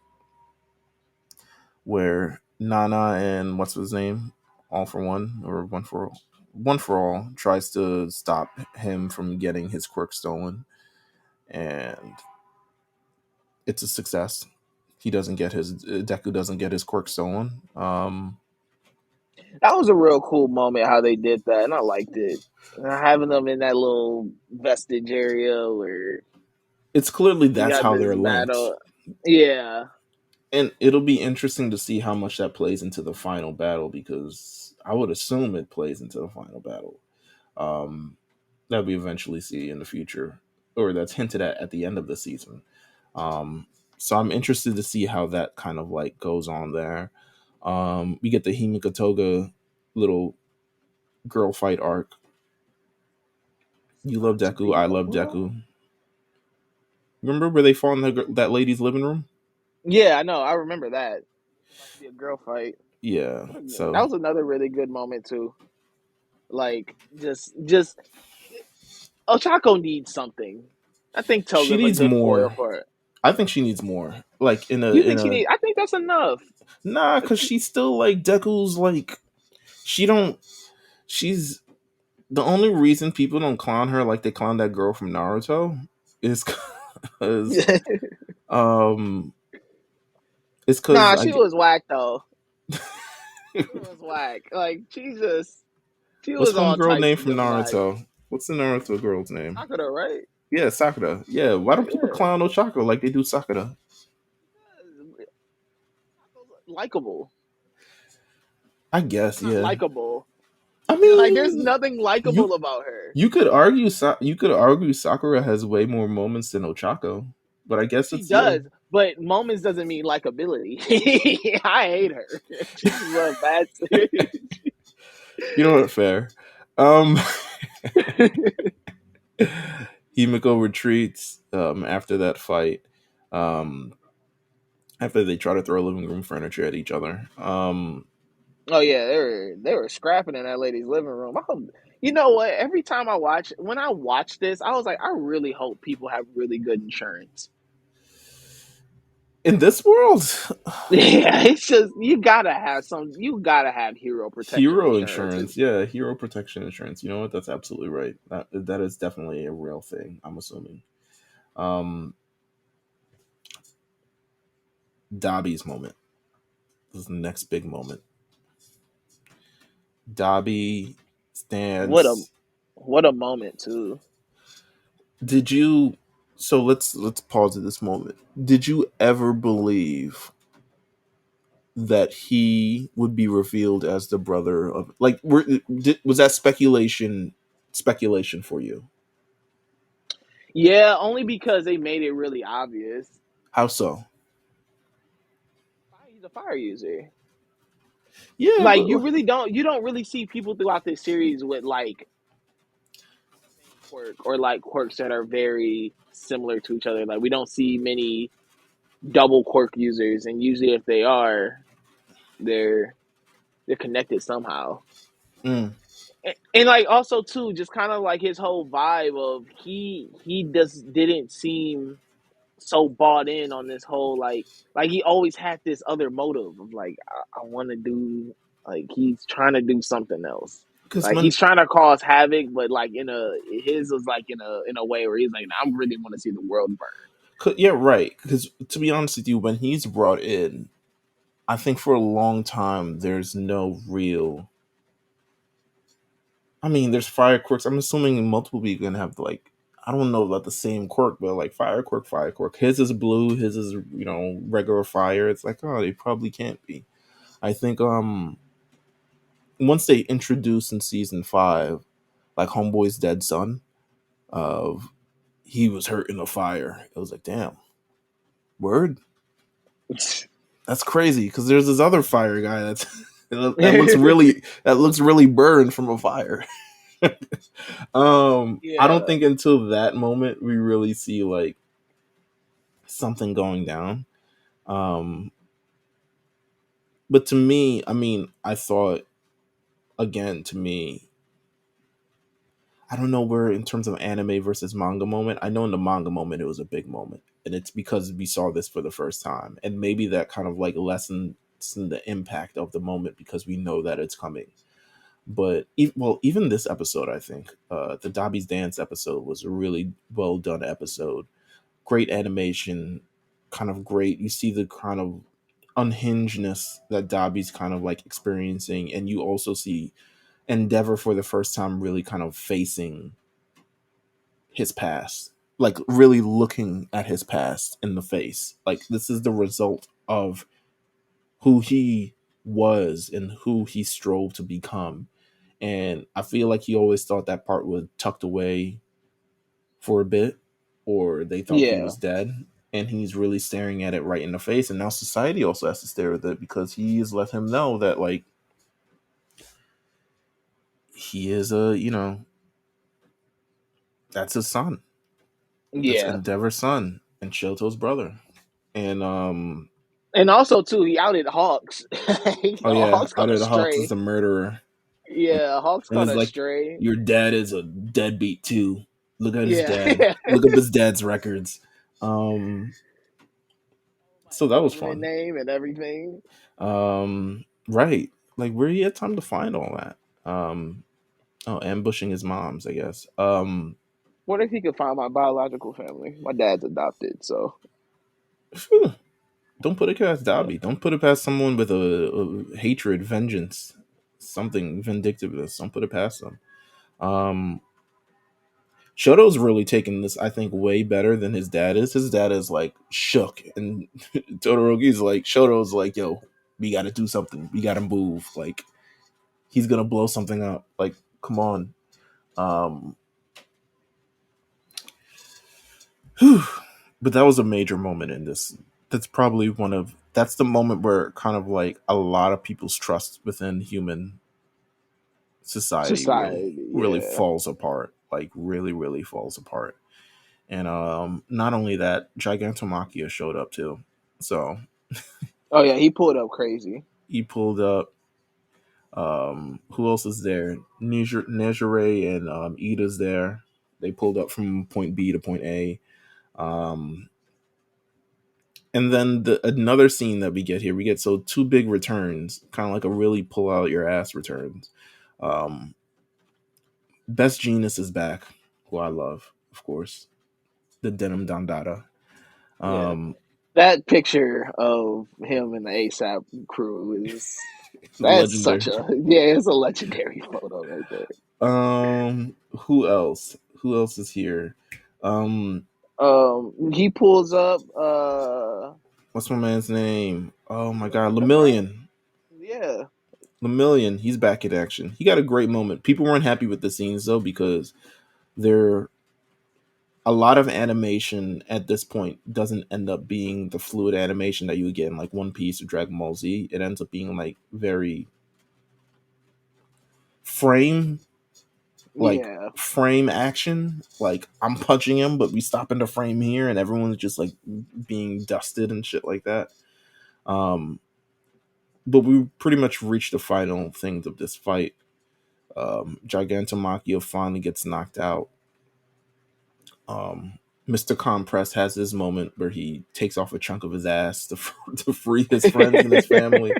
where Nana and what's his name, All for One or One for All tries to stop him from getting his quirk stolen, and it's a success. He doesn't get his Deku doesn't get his quirk stolen. That was a real cool moment how they did that, and I liked it. Having them in that little vestige area where It's clearly we that's got how this they're linked, battle. Yeah. and it'll be interesting to see how much that plays into the final battle because I would assume it plays into the final battle. Um, that we eventually see in the future, or that's hinted at the end of the season. Um, so I'm interested to see how that kind of like goes on there. We get the Himika Toga little girl fight arc. You love Start to Deku, be I love over. Deku. Remember where they fought in that lady's living room? Yeah, I know. I remember that. About to be a girl fight. Yeah. That So was another really good moment too. Like just Ochako needs something. I think she Toga's a needs good foil more. for it. I think she needs more. Like You in think she a need? I think that's enough. nah, because she's still like Deku's like she don't. She's the only reason people don't clown her like they clown that girl from Naruto is because um it's because Nah, I she get was whack though. She was whack. Like she what's was all homegirl types name of from just whack. Naruto? What's the Naruto girl's name? Sakura, right? Yeah, Sakura. Yeah, why don't people Yeah. clown Ochako like they do Sakura? Likable. I guess, Not yeah. likable. I Like there's mean, nothing you likable about her. you could argue you could argue Sakura has way more moments than Ochako, but I guess She it's yeah. does, but moments doesn't mean likability. I hate her. She's a bad. You know what? Fair. Um, Himiko retreats after that fight. Um, after they try to throw living room furniture at each other. Oh yeah, they were scrapping in that lady's living room. I hope, you know what? Every time when I watch this, I was like, I really hope people have really good insurance. In this world, Yeah, it's just you gotta have hero protection hero insurance. insurance, yeah, hero protection insurance. You know what? That's absolutely right. That is definitely a real thing. I'm assuming. Um, Dobby's moment. This is the next big moment. Dobby What a stands. what a moment too. Did you? So let's pause at this moment. Did you ever believe that he would be revealed as the brother of like was that speculation for you? Yeah, only because they made it really obvious. How so? He's a fire user. Yeah, Like but you don't really see people throughout this series with like same quirk or like quirks that are very similar to each other. Like we don't see many double quirk users, and usually if they are, they're they're connected somehow. mm, And like also too, just kind of like his whole vibe of he just didn't seem so bought in on this whole like he always had this other motive of like I want to do like he's trying to do something else. because Like when he's trying to cause havoc, but like in a his was like in a way where he's like, I really want to see the world burn. yeah, right, because to be honest with you, when he's brought in, I think for a long time there's no real. I mean, there's fire quirks. I'm assuming multiple people gonna have like I don't know about the same quirk, but like fire quirk, fire quirk. His is blue. His is regular fire. It's like oh, they probably can't be. I think once they introduce in season 5, like Homeboy's dead son, of he was hurt in a fire. It was like, damn, word. That's crazy because there's this other fire guy that looks really burned from a fire. I don't Yeah, think until that moment we really see like something going down. Um, but to me, I mean, I thought again to me, I don't know where in terms of anime versus manga moment. I know in the manga moment it was a big moment, and it's because we saw this for the first time, and maybe that kind of like lessens the impact of the moment because we know that it's coming. But even this episode, I think the Dobby's dance episode was a really well done episode. Great animation, kind of great. You see the kind of unhingedness that Dobby's kind of like experiencing, and you also see Endeavor for the first time really kind of facing his past, like really looking at his past in the face. Like this is the result of who he was and who he strove to become. And I feel like he always thought that part was tucked away for a bit, or they thought he yeah, was dead. And he's really staring at it right in the face. And now society also has to stare at it because he has let him know that, like, he is that's his son. That's yeah. Endeavor's son and Shoto's brother. And And also too, he outed Hawks. oh yeah, Hawks out caught a of the Hawks is stray. the murderer. And, Yeah, Hawks and caught it's a like, stray. your dad is a deadbeat too. Look at his Yeah, dad. yeah. Look up his dad's records. Um, so that was Government fun. name and everything. Right. Like where he had time to find all that. Oh, ambushing his mom's, I guess. What if he could find my biological family? My dad's adopted, so Phew, don't put it past yeah. Dobby. Don't put it past someone with a hatred, vengeance, something vindictiveness. Don't put it past them. Um, Shoto's really taking this, I think, way better than his dad is. His dad is like shook, and Todoroki's like, Shoto's like, yo, we got to do something. We got to move. Like he's gonna blow something up. Like, come on. Um, whew. But that was a major moment in this. That's probably that's the moment where kind of like a lot of people's trust within human society Society, really yeah. falls apart. Like really falls apart. And not only that, Gigantomachia showed up too. So Oh yeah, he pulled up crazy. he pulled up. Who else is there? Nejire and Ida's there. They pulled up from point B to point A. Um, and then another scene that we get here, we get so two big returns, kind of like a really pull out your ass returns. Um, Best Genius is back, who I love, of course, the denim dandada. Yeah. Um, That picture of him and the ASAP crew is that's such Legendary. a yeah, it's a legendary photo right there. Who else? Who else is here? Um, He pulls up what's my man's name? Oh my god, I forgot. Lemillion. Yeah. Lemillion, he's back in action. He got a great moment. People weren't happy with the scenes though because there a lot of animation at this point doesn't end up being the fluid animation that you would get in like One Piece or Dragon Ball Z. It ends up being like very frame like Yeah. frame action. Like I'm punching him, but we stop in the frame here, and everyone's just like being dusted and shit like that. Um, but we pretty much reached the final things of this fight. Gigantomachia finally gets knocked out. Um, Mr. Compress has his moment where he takes off a chunk of his ass to, to free his friends and his family.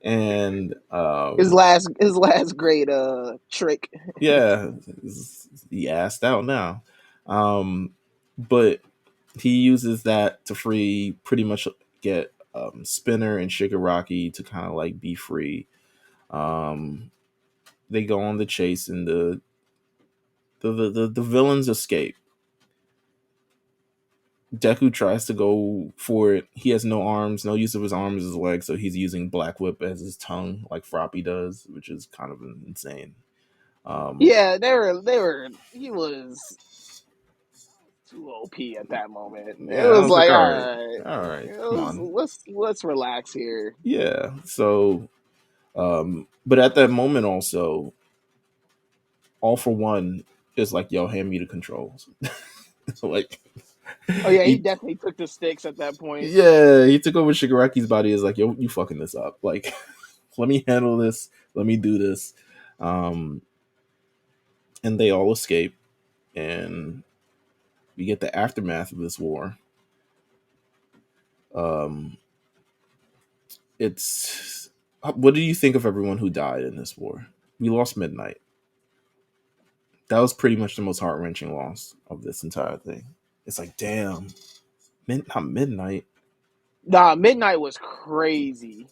And his last great trick. yeah, he assed out now. But he uses that to free pretty much get Spinner and Shigaraki to kind of like be free. Um, they go on the chase and the villains escape. Deku tries to go for it. He has no arms, no use of his arms, his legs, so he's using Black Whip as his tongue, like Froppy does, which is kind of insane. Um, Yeah, they were. He was too OP at that moment. It yeah, I was was like, like, all right, come on, let's relax here. yeah. So, but at that moment, also, All for One is like, yo, hand me the controls. Like, Oh yeah, he he, definitely took the sticks at that point. yeah, he took over Shigaraki's body. Is like, yo, you fucking this up. Like, let me handle this. Let me do this. Um, and they all escape, and we get the aftermath of this war. Um, it's what do you think of everyone who died in this war? We lost Midnight. That was pretty much the most heart wrenching loss of this entire thing. It's like, damn, not Midnight. Nah, Midnight was crazy.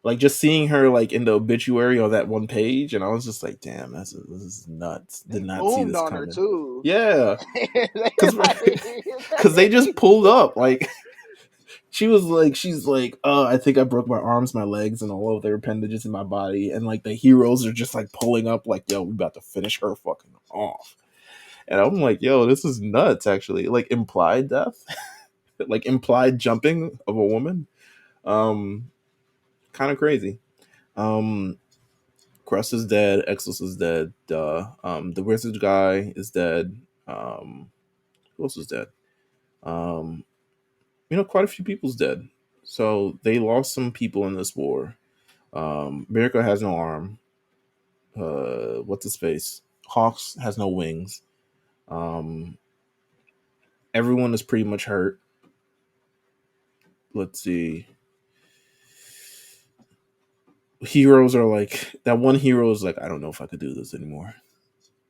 Like just seeing her like in the obituary on that one page, and I was just like, damn, this is nuts. Did They not see boomed this on her coming. too. Yeah, They because like, because they just pulled up like she's like, oh, I think I broke my arms, my legs, and all of their appendages in my body. And like the heroes are just like pulling up, like, yo, we about to finish her fucking off. And I'm like, yo, this is nuts, actually. Like implied death, like implied jumping of a woman. Um, kind of crazy. Um, Crust is dead, Exos is dead, the wizard guy is dead. Who else is dead? Um, quite a few people's dead. So they lost some people in this war. Miracle has no arm. What's his face? Hawks has no wings. Um, everyone is pretty much hurt. Let's see. Heroes are like that. One hero is like, I don't know if I could do this anymore.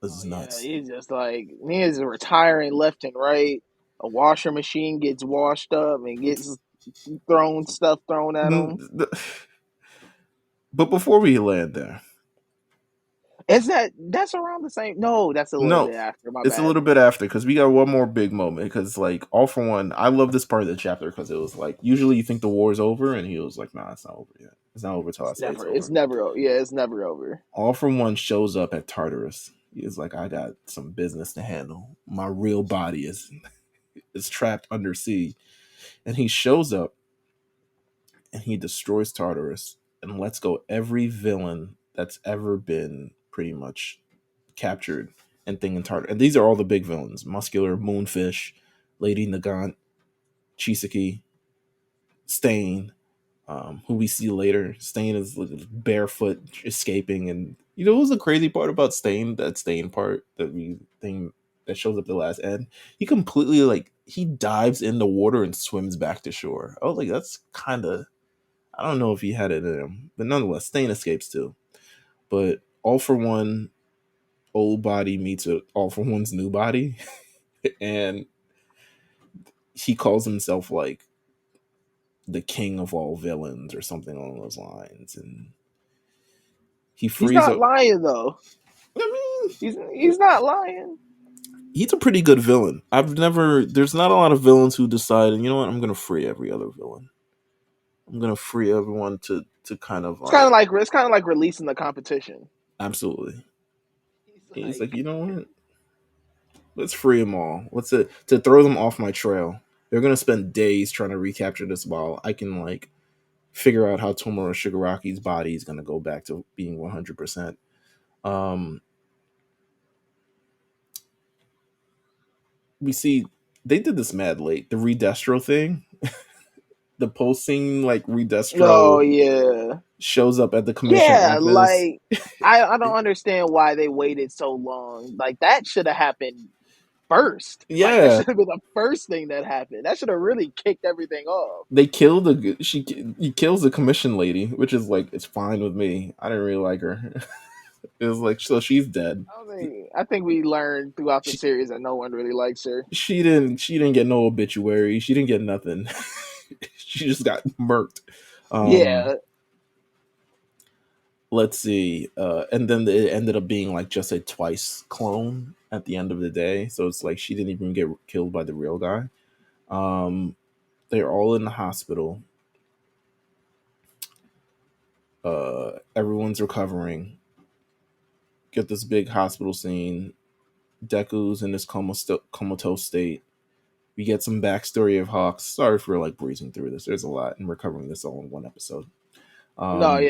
This oh is yeah, nuts. he's just like he's retiring left and right. A washer machine gets washed up and gets thrown stuff thrown at him. But before we land there, Is that's around the same? No, that's a little no, bit after. My it's a bad. little bit after because we got one more big moment. Because like All for One, I love this part of the chapter because it was like usually you think the war's over, and he was like, nah, it's not over yet. It's not over till I It's say it's never. It's over. never. Yeah, it's never over. All for One shows up at Tartarus. He's like, I got some business to handle. My real body is trapped under sea, and he shows up and he destroys Tartarus and lets go every villain that's ever been pretty much captured and thing in Tartarus. And these are all the big villains: Muscular, Moonfish, Lady Nagant, Chisaki, Stain, who we see later. Stain is like barefoot escaping, and what was the crazy part about Stain? That Stain part that we thing that shows up the last end. He completely like he dives in the water and swims back to shore. I was like, that's kind of I don't know if he had it in him, but nonetheless, Stain escapes too. But All for One, old body meets All for One's new body, and he calls himself like the king of all villains or something along those lines, and he He's frees not up. lying though. I mean, He's not lying. he's a pretty good villain. There's not a lot of villains who decide, you know what, I'm gonna free every other villain. I'm gonna free everyone to kind of like It's kind of like releasing the competition. absolutely. He's He's like, like, you know what, let's free them all. Let's to throw them off my trail. They're gonna spend days trying to recapture this ball. I can like figure out how Tomura Shigaraki's body is gonna go back to being 100%. Um, we see they did this mad late. The Redestro thing, the posting like oh Redestro yeah, shows up at the commission yeah. office. Like I don't understand why they waited so long. Like that should have happened first. Like that Yeah, should have been the first thing that happened. That should have really kicked everything off. they kill the he kills the commission lady, which is like it's fine with me. I didn't really like her. It was like so she's dead. I think we learned throughout the She series that no one really likes her. she didn't get no obituary. She didn't get nothing. She just got murked. Um, Yeah, let's see. And then it ended up being like just a twice clone at the end of the day. So it's like she didn't even get killed by the real guy. Um, they're all in the hospital. Everyone's recovering. Get this big hospital scene. Deku's in this comatose state. We get some backstory of Hawks. Sorry for like breezing through this. There's a lot, and we're covering this all in one episode. No, Um, yeah,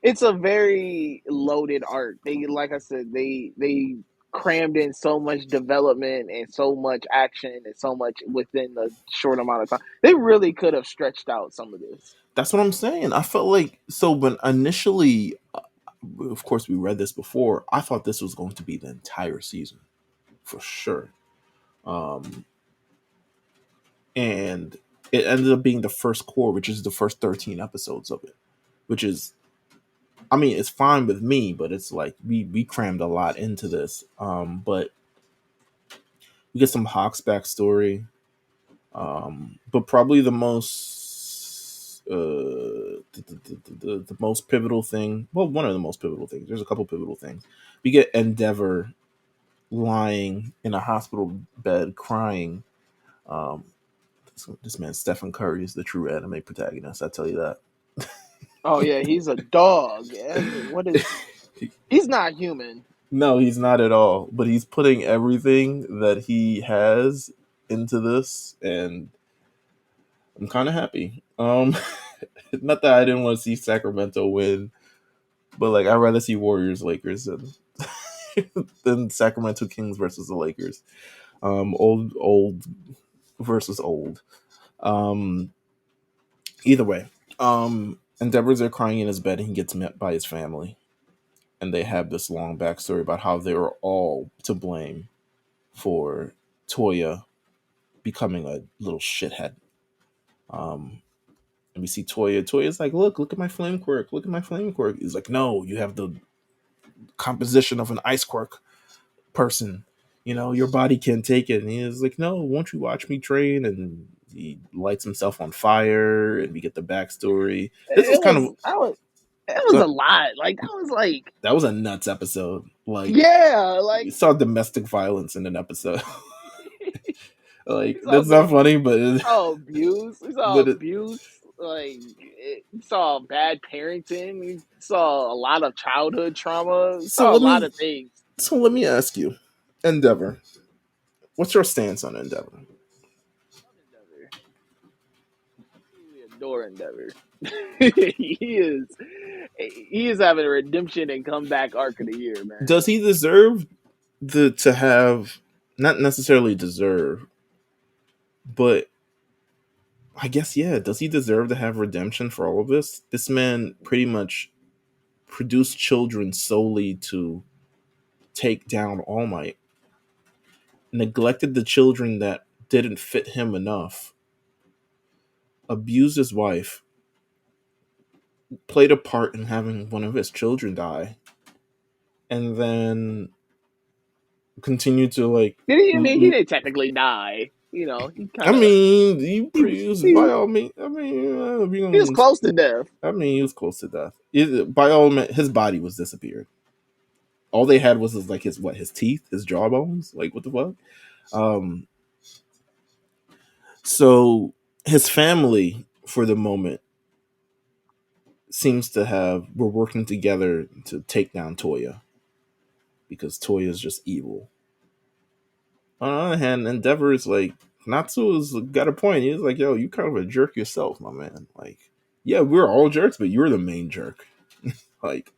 it's a very loaded arc. They, like I said, they crammed in so much development and so much action and so much within a short amount of time. They really could have stretched out some of this. that's what I'm saying. I felt like so when initially, of course, we read this before. I thought this was going to be the entire season for sure. Um, and it ended up being the first core, which is the first 13 episodes of it, which is, I mean, it's fine with me, but it's like we crammed a lot into this. But we get some Hawks backstory. But probably the most the most pivotal thing. Well, one of the most pivotal things. There's a couple pivotal things. We get Endeavor lying in a hospital bed crying. Um, this man Stephen Curry is the true anime protagonist. I tell you that. Oh yeah, he's a dog. What is? He's not human. No, he's not at all. But he's putting everything that he has into this, and I'm kind of happy. Not that I didn't want to see Sacramento win, but like I'd rather see Warriors Lakers than Sacramento Kings versus the Lakers. Old versus old. Um, Either way, Endeavors are crying in his bed, and he gets met by his family, and they have this long backstory about how they were all to blame for Toya becoming a little shithead. Um, and we see Toya. Toya's like, look at my flame quirk. Look at my flame quirk. He's like, no, you have the composition of an ice quirk person. You know, your body can't take it. And he's like, no, won't you watch me train? And he lights himself on fire, and we get the backstory. This was It kind was of I was it was a lot. Like that was like that was a nuts episode. Like yeah, we like saw domestic violence in an episode. Like we saw that's not funny, but we saw abuse. We saw but it, abuse. We saw bad parenting. We saw a lot of childhood trauma. We so saw a let lot me of things. so let me ask you, Endeavor. What's your stance on Endeavor? Love Endeavor. Absolutely adore Endeavor. He is having a redemption and comeback arc of the year, man. Does he deserve the to have not necessarily deserve, but I guess yeah. Does he deserve to have redemption for all of this? This man pretty much produced children solely to take down All Might, neglected the children that didn't fit him enough, abused his wife, played a part in having one of his children die, and then continued to like. Did he? I mean, he didn't technically die. He I kind of mean, he he was produced by he, all means. I mean, he was close to death. I mean, he was close to death. By all means, his body was disappeared. All they had was his teeth, his jawbones. Like what the fuck? Um, so his family, for the moment, seems to have we're working together to take down Toya because Toya is just evil. On the other hand, Endeavor is like Natsu's got a point. He's like, yo, you kind of a jerk yourself, my man. Like, yeah, we're all jerks, but you're the main jerk. Like,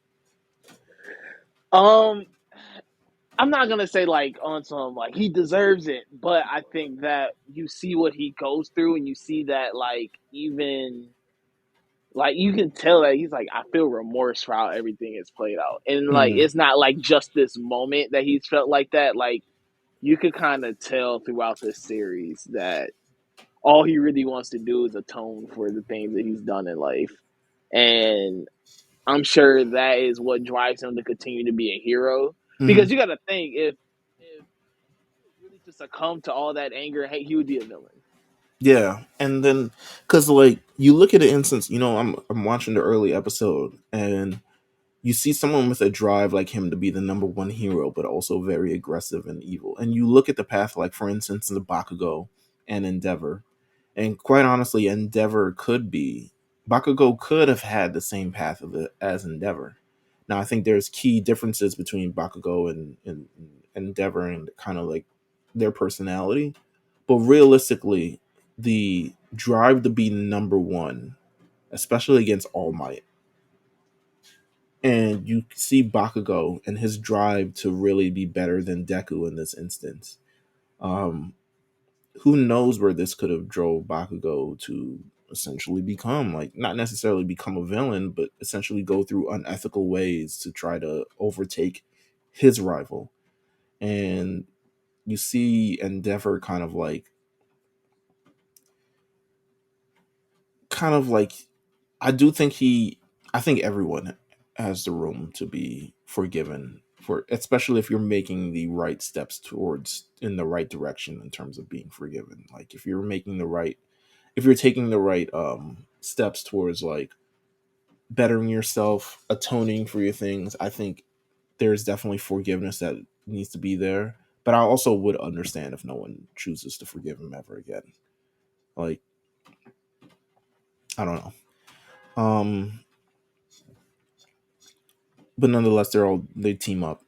Um, I'm not gonna say like on some like he deserves it, but I think that you see what he goes through, and you see that like even like you can tell that he's like I feel remorse for how everything is played out, and like mm, it's not like just this moment that he's felt like that. Like you could kind of tell throughout this series that all he really wants to do is atone for the things that he's done in life, and I'm sure that is what drives him to continue to be a hero. mm, Because you got to think if he was really to succumb to all that anger and hate, he would be a villain. yeah, and then because like you look at an instance, I'm watching the early episode, and you see someone with a drive like him to be the number one hero, but also very aggressive and evil. And you look at the path, like for instance, in the Bakugo and Endeavor. And quite honestly, Endeavor could be Bakugo could have had the same path of it as Endeavor. Now I think there's key differences between Bakugo and Endeavor and kind of like their personality. But realistically, the drive to be number one, especially against All Might, and you see Bakugo and his drive to really be better than Deku in this instance. Um, who knows where this could have drove Bakugo to essentially become like not necessarily become a villain, but essentially go through unethical ways to try to overtake his rival. And you see Endeavor kind of like I do think I think everyone has the room to be forgiven for, especially if you're making the right steps towards in the right direction in terms of being forgiven. Like if you're taking the right steps towards like bettering yourself, atoning for your things, I think there's definitely forgiveness that needs to be there. But I also would understand if no one chooses to forgive him ever again. Like, I don't know. But nonetheless, they team up.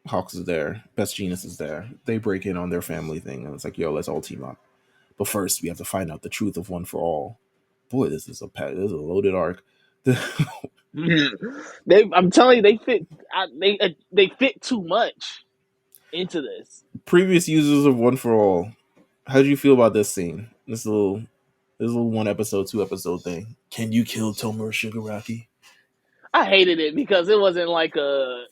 Hawks is there, Best Genius is there. They break in on their family thing, and it's like, yo, let's all team up. But first, we have to find out the truth of One for All. Boy, this is a loaded arc. I'm telling you, they fit too much into this. Previous users of One for All, how did you feel about this scene? This little 1 episode, 2 episode thing. Can you kill Tomoe Shigaraki? I hated it because it wasn't like a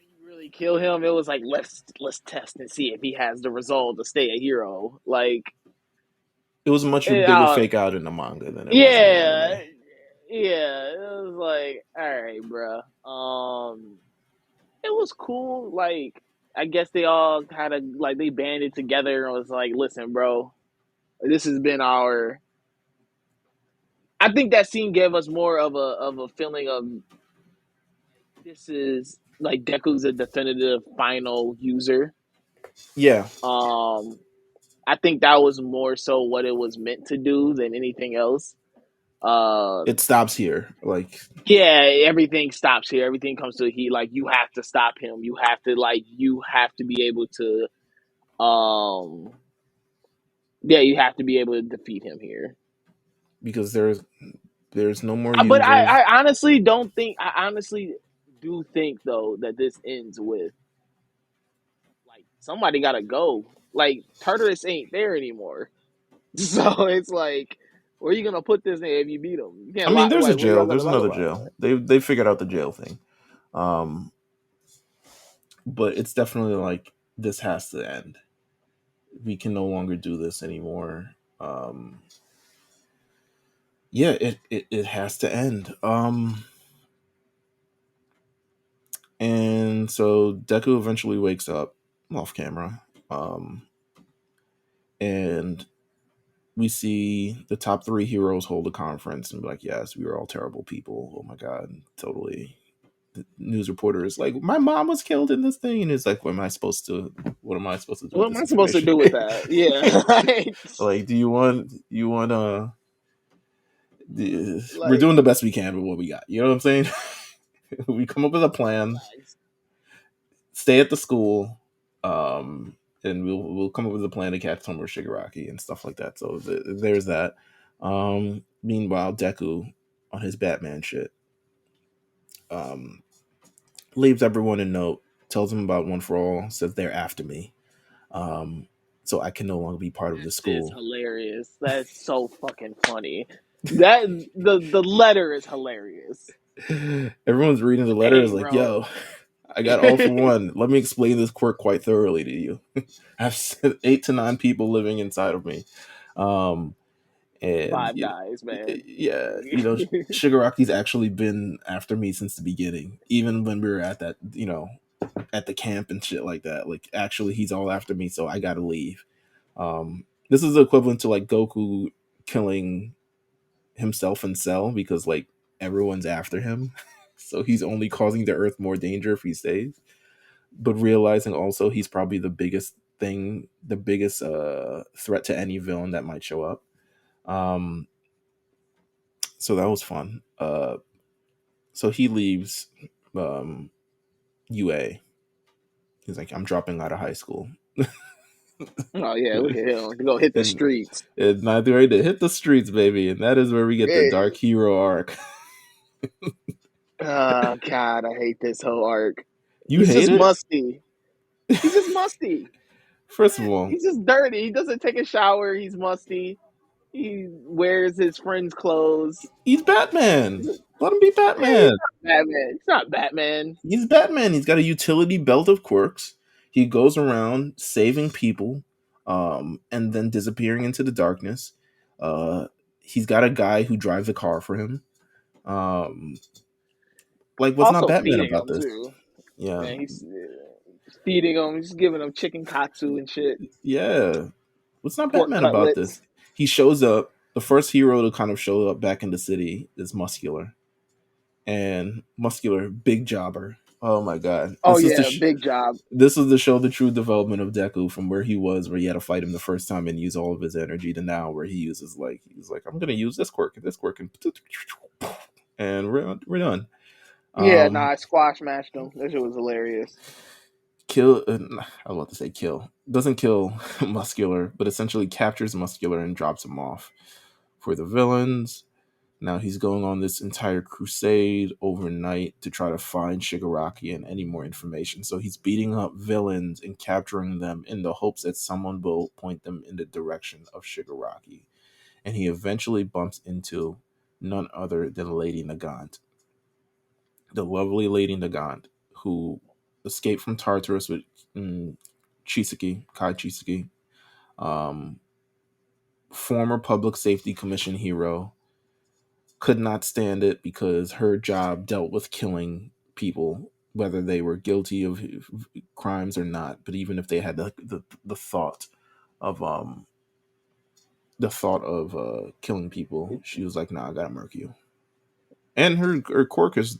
you really kill him. It was like let's test and see if he has the resolve to stay a hero. Like, It was a much bigger uh, fake out in the manga than it was in the yeah, anime. yeah. It was like, all right, bro. It was cool. Like, I guess they all kind of like they banded together and was like, listen, bro, this has been our. I think that scene gave us more of a feeling of this is like Deku's a definitive final user. Yeah, Um, I think that was more so what it was meant to do than anything else. Uh, it stops here. Like, yeah, everything stops here. Everything comes to a heat. Like, you have to stop him. You have to be able to um yeah, you have to be able to defeat him here. because there's no more But I, users. I honestly don't think I honestly do think though that this ends with like somebody gotta go. Like Tartarus ain't there anymore. So it's like where are you gonna put this name if you beat him? You I can't mean, lock there's a like where y'all jail. gonna There's talk another about jail. that? They figured out the jail thing. Um, but it's definitely like this has to end. We can no longer do this anymore. Yeah, it has to end. And so Deku eventually wakes up off camera. And we see the top three heroes hold a conference and be like, yes, we were all terrible people. Oh my god, totally. The news reporter is like, my mom was killed in this thing, and it's like, what am I supposed to do with What am this I supposed to information? do with that? Yeah. Like, do you want we're like doing the best we can with what we got. You know what I'm saying? We come up with a plan, facts. stay at the school, and we'll come up with a plan to catch Tomoe Shigaraki and stuff like that. So there's that. Meanwhile, Deku on his Batman shit um, leaves everyone a note, tells them about One for All, says they're after me, so I can no longer be part of That the shit's school. hilarious. That's so fucking funny. That the letter is hilarious. Everyone's reading the letter is Hey, like, bro. yo, I got all for one. Let me explain this quirk quite thoroughly to you. I have 8 to 9 people living inside of me. Um, and Five Guys, man. yeah, Shigaraki's actually been after me since the beginning, even when we were at that, at the camp and shit like that. Like, actually, he's all after me, so I gotta leave. This is the equivalent to like Goku killing himself in Cell because like everyone's after him, so he's only causing the Earth more danger if he stays. But realizing also he's probably the biggest thing, the biggest threat to any villain that might show up. Um, so that was fun. So he leaves um, UA. He's like, I'm dropping out of high school. Oh yeah, look at him. Go hit the and streets. and not ready to hit the streets, baby. And that is where we get the Yeah. dark hero arc. Oh God, I hate this whole arc. You He's hate just it? musty. He's just musty. First of all, He's just dirty. He doesn't take a shower. He's musty. He wears his friend's clothes. he's Batman. Let him be He's Batman. not Batman. He's not Batman. He's Batman. He's got a utility belt of quirks. He goes around saving people, and then disappearing into the darkness. Uh, he's got a guy who drives a car for him. Um, like, what's not Also Batman feeding about him this? too. Yeah, And he's feeding him. He's giving him chicken katsu and shit, yeah. What's not pork Batman about cutlets. this? He shows up. The first hero to kind of show up back in the city is Muscular, and Muscular, big jobber. Oh my god, Oh yeah, big job. this is to show the true development of Deku from where he was, where you had to fight him the first time and use all of his energy, to now where he uses like he's like, I'm gonna use this quirk, and we're done. Yeah, nah, Um, I squash matched him. That shit was hilarious. kill. I was about to say kill. Doesn't kill Muscular, but essentially captures Muscular and drops him off for the villains. Now he's going on this entire crusade overnight to try to find Shigaraki and any more information. So he's beating up villains and capturing them in the hopes that someone will point them in the direction of Shigaraki. And he eventually bumps into none other than Lady Nagant, the lovely Lady Nagant, who escaped from Tartarus with Chisaki, Kai Chisaki, um, former Public Safety Commission hero, could not stand it because her job dealt with killing people, whether they were guilty of crimes or not. But even if they had the thought of killing people, she was like, "Nah, I gotta murk you." And her quirk is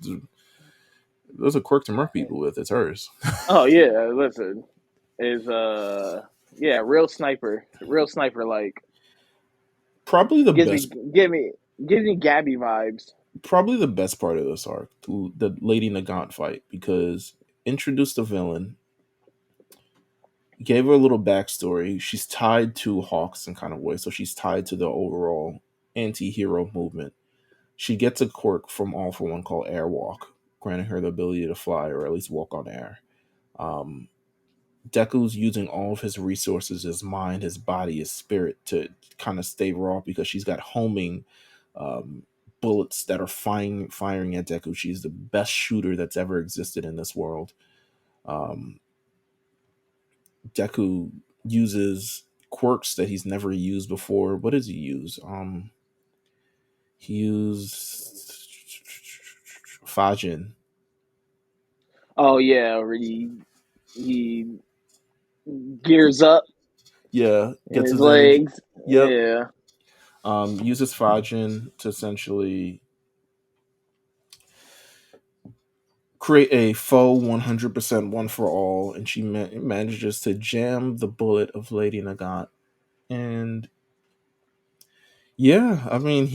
there's a quirk to murk people with. It's hers. Oh yeah, listen, is yeah, real sniper like Probably the gives me best. give me gives me Gabby vibes. Probably the best part of this arc, the Lady Nagant fight, because introduced a villain, gave her a little backstory. She's tied to Hawks in kind of way, so she's tied to the overall anti-hero movement. She gets a quirk from All for One called Airwalk, granting her the ability to fly or at least walk on air. Um, Deku's using all of his resources, his mind, his body, his spirit, to kind of stay raw because she's got homing um, bullets that are firing at Deku. She's the best shooter that's ever existed in this world. Um, Deku uses quirks that he's never used before. What does he use? He used Fajin. Oh yeah, or he gears up Yeah, in gets his his energy. legs. Yep. Yeah. Uses Fajin to essentially create a faux 100% one for all, and she manages to jam the bullet of Lady Nagant. And yeah, I mean,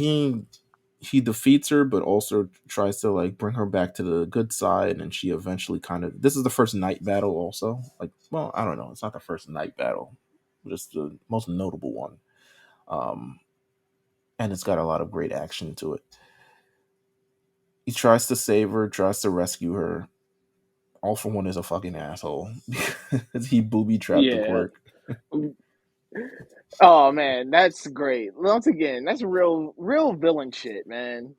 he defeats her, but also tries to like bring her back to the good side. And she eventually kind of, this is the first night battle also, like, well, I don't know, it's not the first night battle, but it's the most notable one. um and it's got a lot of great action to it. He tries to save her, tries to rescue her. All for One is a fucking asshole because he booby trapped the Yeah. quirk. Oh man, that's great. Once again, that's real villain shit, man.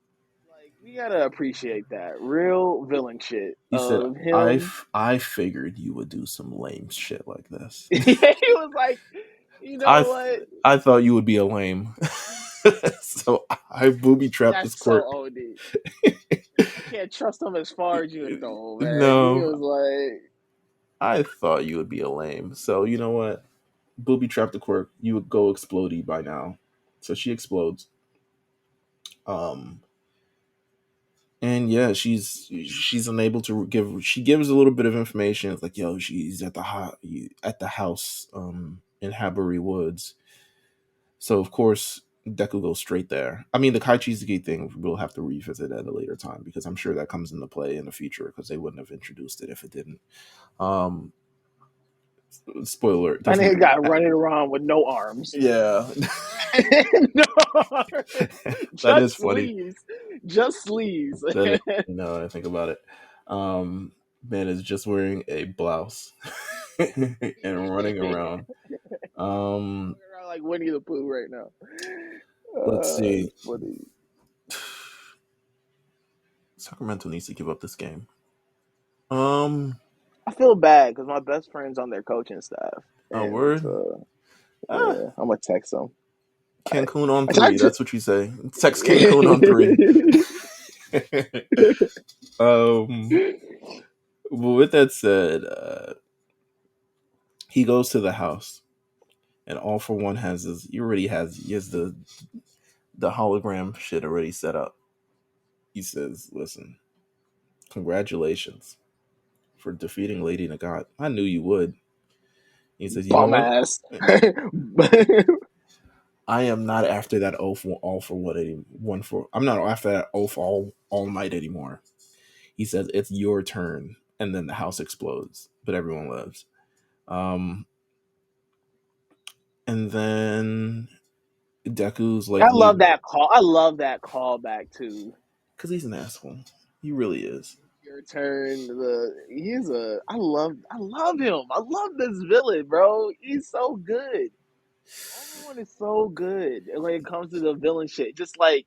Like we gotta appreciate that. Real villain shit He said, of him. I figured you would do some lame shit like this. Yeah, he was like, you I know what? I thought you would be a lame. So I booby trapped this That's so quirk. OD. I can't trust him as far as you throw, man. He No, was like, I thought you would be a lame. So you know what? Booby trapped the quirk. You would go explodey by now. So she explodes. Um, And yeah, she's unable to give. She gives a little bit of information. It's like, yo, she's at the house in Habury Woods. So of course Deku goes straight there. I mean, the Kai Chiziki thing we'll have to revisit at a later time because I'm sure that comes into play in the future because they wouldn't have introduced it if it didn't. Um, Spoiler, it My doesn't. nigga got running around with no arms. Yeah, No arms. that is Just funny. sleeves. Just sleeves. That is, I think about it. Um, Man is just wearing a blouse and running around. Um, Around like Winnie the Pooh right now. let's see. It's funny. Sacramento needs to give up this game. Um, I feel bad because my best friend's on their coaching staff, a and word. Ah, yeah, I'm gonna text him. Cancun on I three. tried to. That's what you say. Text Cancun on three. um, but with that said, he goes to the house, and All for One has his. He has the hologram shit already set up. He says, "Listen, congratulations for defeating Lady Nagat. I knew you would." He says, "You know Bum what? ass. I am not after that O for all for what one for. I'm not after that O for all night anymore." He says, "It's your turn," and then the house explodes, but everyone lives. Um, and then Deku's like, I love leave that call. I love that callback too. because he's an asshole. He really is. Your turn. I love him. I love this villain, bro. He's so good. Everyone is so good when it comes to the villain shit. Just like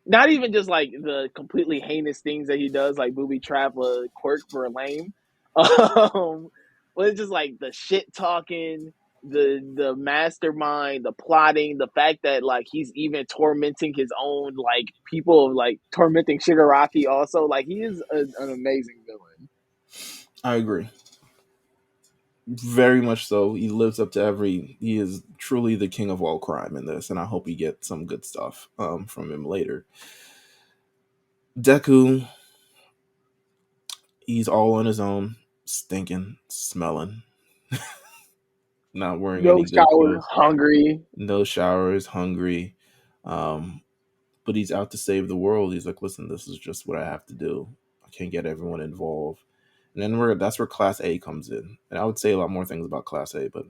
not even just like the completely heinous things that he does, like booby trap a quirk for a lame. Um, but it's just like the shit talking, the mastermind, the plotting, the fact that like he's even tormenting his own like people, like tormenting Shigaraki. Also, like he is an amazing villain. I agree. Very much so. He lives up to every. He is truly the king of all crime in this, and I hope we get some good stuff from him later. Deku, he's all on his own, stinking, smelling, not wearing No any good shower, clothes, hungry. no showers, hungry. Um, but he's out to save the world. He's like, listen, this is just what I have to do. I can't get everyone involved. And then that's where Class A comes in. And I would say a lot more things about Class A, but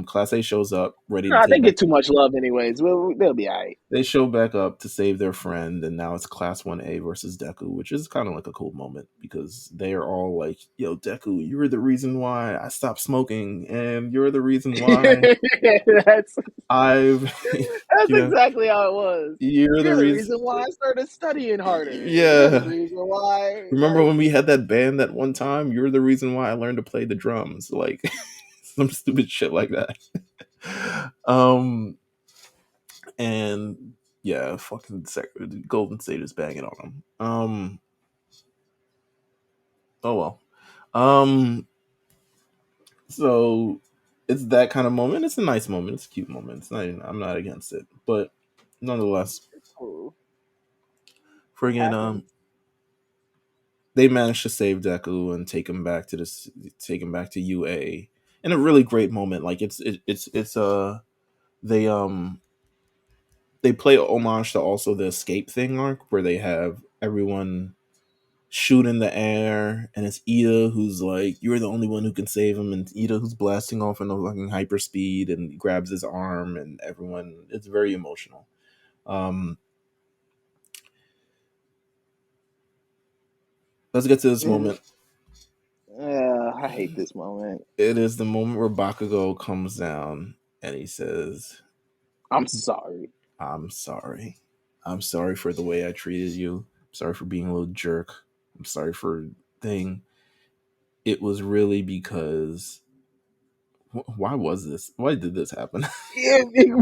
Class A shows up ready to Nah, they take back. get too much love anyways. They'll be alright. They show back up to save their friend, and now it's Class 1A versus Deku, which is kind of like a cool moment because they are all like, yo, Deku, you're the reason why I stopped smoking, and you're the reason why that's I've, that's you know, exactly how it was. you're the You're the reason. reason why I started studying harder. You're the Yeah. reason why, Remember like, when we had that band that one time? You're the reason why I learned to play the drums. Like some stupid shit like that. um and yeah, Golden State is banging on him. Oh well. Um so it's that kind of moment. It's a nice moment. It's a cute moment. It's not I'm not against it. But nonetheless, it's cool. friggin' Happens. they managed to save Deku and take him back to UA in a really great moment. Like it's they they play homage to also the escape thing arc where they have everyone shoot in the air and it's Ida who's like, you're the only one who can save him, and Ida who's blasting off in a fucking hyperspeed and grabs his arm, and everyone, it's very emotional. um let's get to this moment. Yeah, I hate this moment. It is the moment where Bakugo comes down and he says, I'm sorry. I'm sorry. I'm sorry for the way I treated you. I'm sorry for being a little jerk. I'm sorry for thing. It was really because why was this? Why did this happen?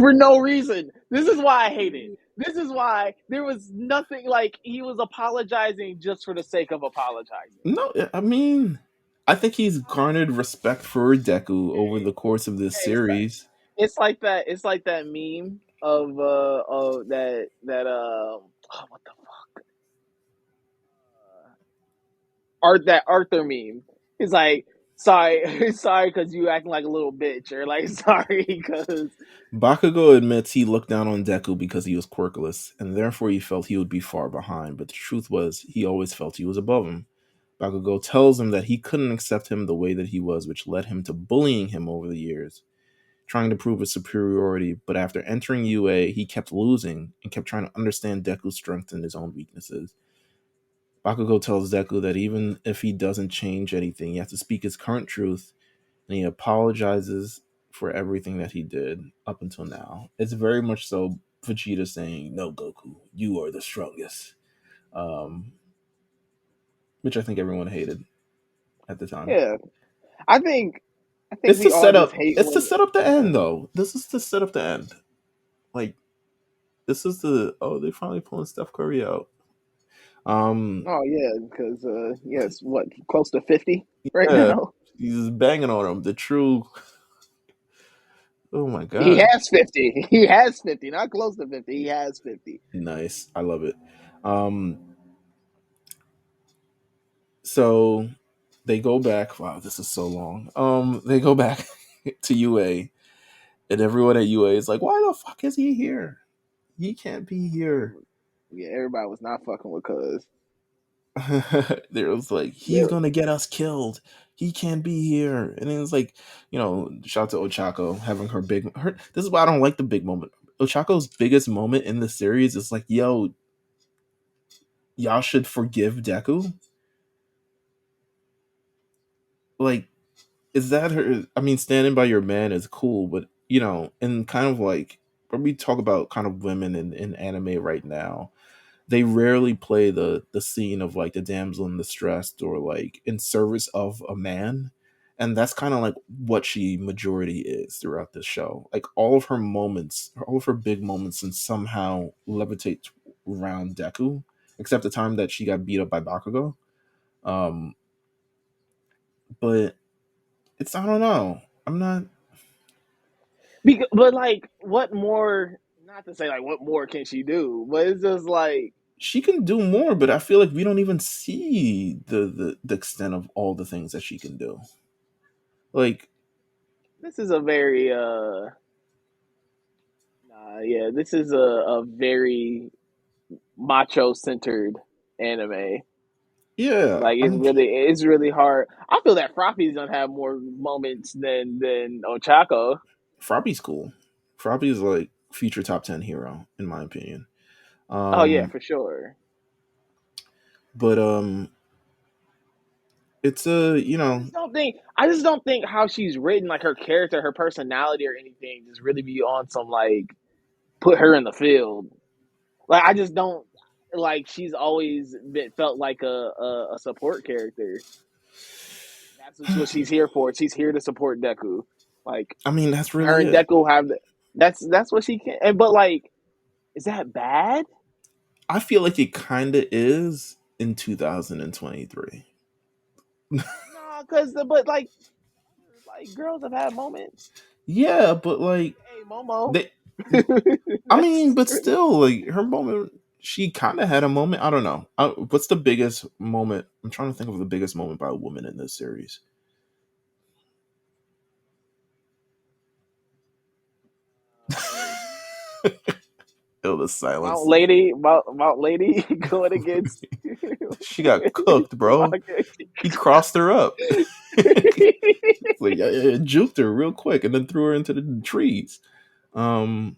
For no reason. This is why I hate it. This is why there was nothing like he was apologizing just for the sake of apologizing. No, I mean, I think he's garnered respect for Deku over the course of this Hey, series. it's like that. It's like that meme of that oh, what the fuck? Arthur meme. He's like, sorry, sorry, because you acting like a little bitch, or like, sorry, because Bakugo admits he looked down on Deku because he was quirkless, and therefore he felt he would be far behind, but the truth was, he always felt he was above him. Bakugo tells him that he couldn't accept him the way that he was, which led him to bullying him over the years, trying to prove his superiority, but after entering UA, he kept losing and kept trying to understand Deku's strengths and his own weaknesses. Bakugo tells Deku that even if he doesn't change anything, he has to speak his current truth, and he apologizes for everything that he did up until now. It's very much so Vegeta saying, "No, Goku, you are the strongest," um, which I think everyone hated at the time. yeah, I think I think It's to we all set just up. hate It's to when. set up the end, though. This is to set up the end. Like this is the they're finally pulling Steph Curry out. Um, Oh yeah, because yes, what close to 50 right yeah, now. he's banging on him. The true. Oh my He god, has 50. He has 50, not close to 50. He has 50. nice. I love it. Um, so they go back. Wow, this is so long. They go back to UA, and everyone at UA is like, "Why the fuck is he here? He can't be here." Yeah, everybody was not fucking with Cuz. There was like, They "He's gonna get us killed. He can't be here." And then it's like, shout out to Ochako having her big. This is why I don't like the big moment. Ochako's biggest moment in the series is like, "Yo, y'all should forgive Deku." Like, is that her? I mean, standing by your man is cool, but and kind of like when we talk about kind of women in anime right now, they rarely play the scene of like the damsel in distress or like in service of a man. And that's kind of like what she majority is throughout this show. Like all of her moments, all of her big moments, and somehow levitate around Deku, except the time that she got beat up by Bakugo. Um, but it's I don't know. I'm not. but like, what more? Not to say like, what more can she do? But it's just like She can do more, but I feel like we don't even see the extent of all the things that she can do. Like, this is a very yeah, this is a very macho centered anime. yeah, Like I'm it's really hard. I feel that Froppy's gonna have more moments than Ochako. Froppy's cool. Froppy's like future top 10 hero in my opinion. Oh yeah, Um, for sure. but it's a I just don't think how she's written, like her character, her personality, or anything, just really be on some like put her in the field. Like I just don't like she's always been felt like a support character. That's what she's here for. She's here to support Deku. Like I mean that's her really and it. Deku have that's what she can. And but like, is that bad? I feel like it kind of is in 2023. No, because but like girls have had moments. Yeah, but like Hey, Momo. they I mean, That's but pretty. still like her moment she kind of had a moment. I don't know. What's the biggest moment? I'm trying to think of the biggest moment by a woman in this series. Oh, the silence. Mount Lady going against She got cooked, bro. He crossed her up. Like it juked her real quick and then threw her into the trees. Um,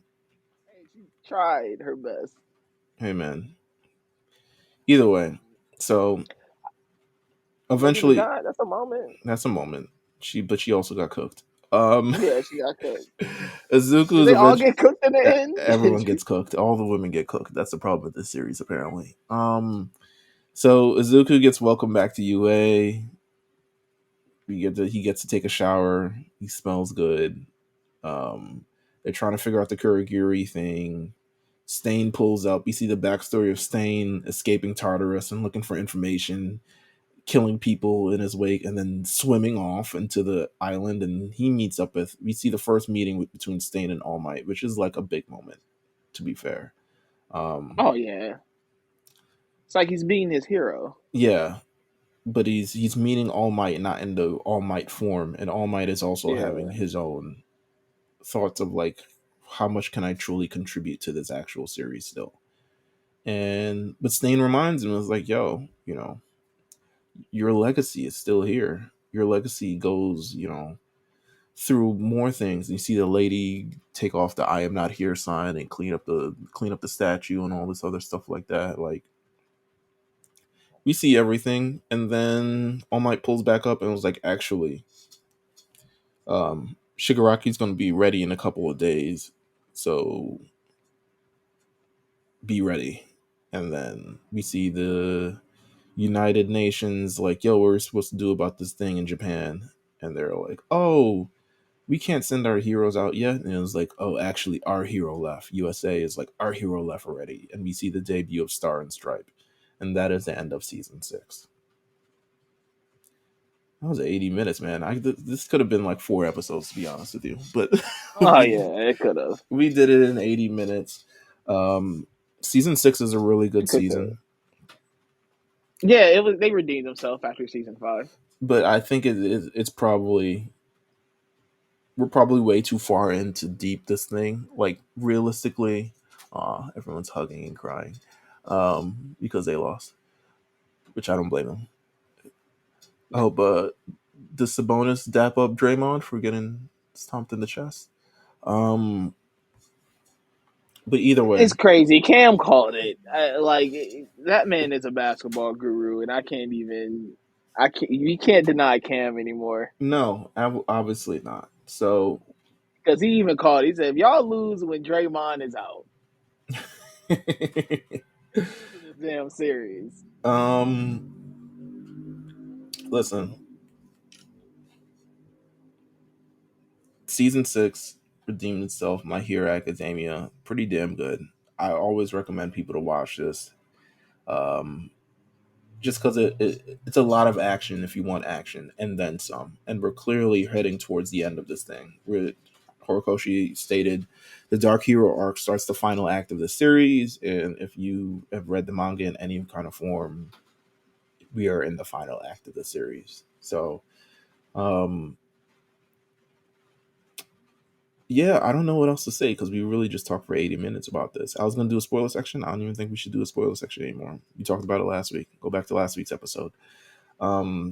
She tried her best. hey man. Either way, so Look at the eventually guy. That's a moment. that's a moment. But she also got cooked. Um, Yeah, she got cooked. Izuku Did is they all eventually get cooked in the end? everyone gets cooked. All the women get cooked. That's the problem with this series, apparently. So Izuku gets welcomed back to UA. He gets to take a shower. He smells good. They're trying to figure out the Kurogiri thing. Stain pulls up. You see the backstory of Stain escaping Tartarus and looking for information, killing people in his wake, and then swimming off into the island. And he meets up with. We see the first meeting between Stain and All Might, which is like a big moment. To be fair, Oh yeah, it's like he's being his hero. yeah. but he's meeting All Might not in the All Might form, and All Might is also having Yeah. his own thoughts of like how much can I truly contribute to this actual series still. And but Stain reminds him, is like, yo, your legacy is still here. Your legacy goes, through more things. And you see the lady take off the "I am not here" sign and clean up the statue and all this other stuff like that. Like, we see everything, and then All Might pulls back up and was like, actually, Shigaraki's going to be ready in a couple of days, so be ready. And then we see the United Nations like, yo, what are we supposed to do about this thing in Japan? And they're like, oh, we can't send our heroes out yet. And it was like, oh, actually, our hero left. USA is like, our hero left already. And we see the debut of Star and Stripe. And that is the end of season 6. That was 80 minutes, man. This could have been like 4 episodes, to be honest with you. But Oh we yeah, it could have. we did it in 80 minutes. Um, Season 6 is a really good It could have. season. Yeah, it was. They redeemed themselves after season 5. But I think it's probably we're probably way too far into deep this thing. Like, realistically, everyone's hugging and crying because they lost, which I don't blame them. Yeah. Oh, but the Sabonis dap up Draymond for getting stomped in the chest. Um, but either way, It's crazy. Cam called it. That man is a basketball guru, and I can't even. I can't. You can't deny Cam anymore no, obviously not. So, because he even called. He said, "If y'all lose when Draymond is out, we're losing this damn series." um, listen, season 6 redeemed itself. My Hero Academia, pretty damn good. I always recommend people to watch this. Um, just because it's a lot of action if you want action and then some. And we're clearly heading towards the end of this thing. Horikoshi stated the Dark Hero arc starts the final act of the series, and if you have read the manga in any kind of form, we are in the final act of the series. So, um, yeah, I don't know what else to say because we really just talked for 80 minutes about this. I was going to do a spoiler section. I don't even think we should do a spoiler section anymore. We talked about it last week. Go back to last week's episode. Um,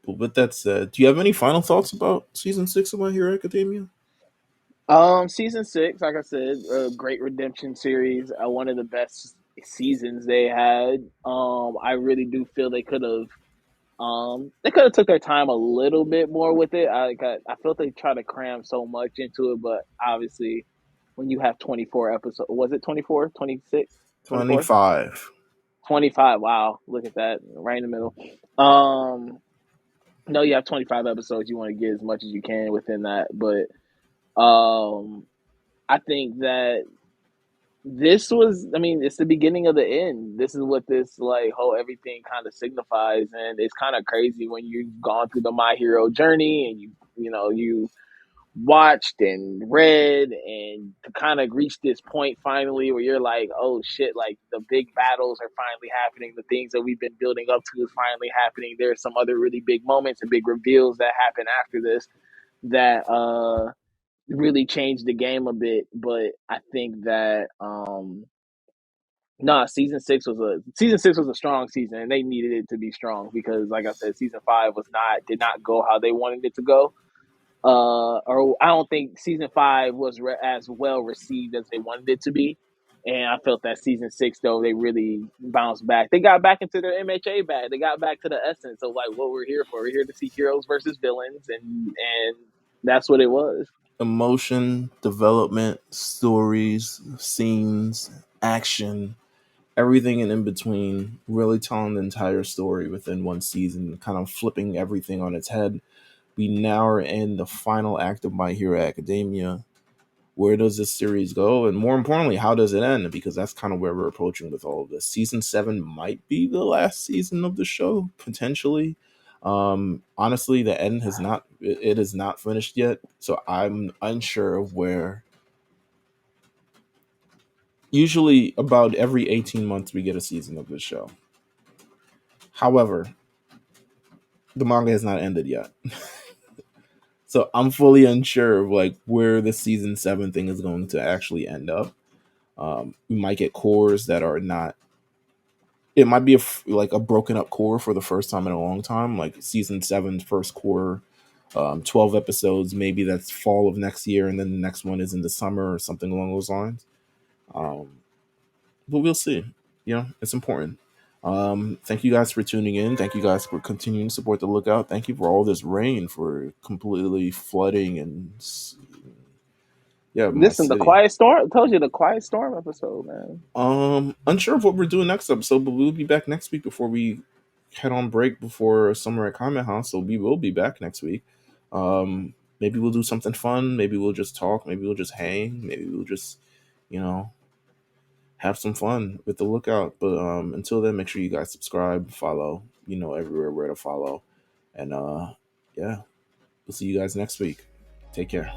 But with that said, do you have any final thoughts about season 6 of My Hero Academia? Season 6, like I said, a great redemption series. One of the best seasons they had. I really do feel they could have took their time a little bit more with it. I felt they tried to cram so much into it, but obviously, when you have 24 episodes, was it 24, 26, 24, 25. 25? Wow, look at that, right in the middle. Um, no, you have 25 episodes. You want to get as much as you can within that, but I think that this was, I mean, it's the beginning of the end. This is what this like whole everything kind of signifies, and it's kind of crazy when you've gone through the My Hero journey and you watched and read and to kind of reach this point finally where you're like, oh shit, like the big battles are finally happening. The things that we've been building up to is finally happening. There's some other really big moments and big reveals that happen after this that really changed the game a bit. But I think that nah, season six was a strong season, and they needed it to be strong because, like I said, season 5 did not go how they wanted it to go. Or I don't think season 5 was as well received as they wanted it to be. And I felt that season 6, though, they really bounced back. They got back into their MHA bag. They got back to the essence of like what we're here for. We're here to see heroes versus villains, and that's what it was. Emotion, development, stories, scenes, action, everything in between, really telling the entire story within one season, kind of flipping everything on its head. We now are in the final act of My Hero Academia. Where does this series go? And more importantly, how does it end? Because that's kind of where we're approaching with all of this. Season 7 might be the last season of the show, potentially. Honestly, the end has not it is not finished yet. So I'm unsure of where. Usually about every 18 months we get a season of this show. However, the manga has not ended yet. So I'm fully unsure of like where the season 7 thing is going to actually end up. We might get cores that are not. It might be like a broken up core for the first time in a long time, like season 7's first core, 12 episodes. Maybe that's fall of next year, and then the next one is in the summer or something along those lines. Um, but we'll see. You know, it's important. Thank you guys for tuning in. Thank you guys for continuing to support the Lookout. Thank you for all this rain for completely flooding and yeah, my Listen, the city. Quiet Storm. I told you the Quiet Storm episode, man. Unsure of what we're doing next episode, but we'll be back next week before we head on break before summer at Comment House. So we will be back next week. Maybe we'll do something fun. Maybe we'll just talk. Maybe we'll just hang. Maybe we'll just, you know, have some fun with the Lookout. But until then, make sure you guys subscribe, follow, you know, everywhere where to follow. And yeah, we'll see you guys next week. Take care.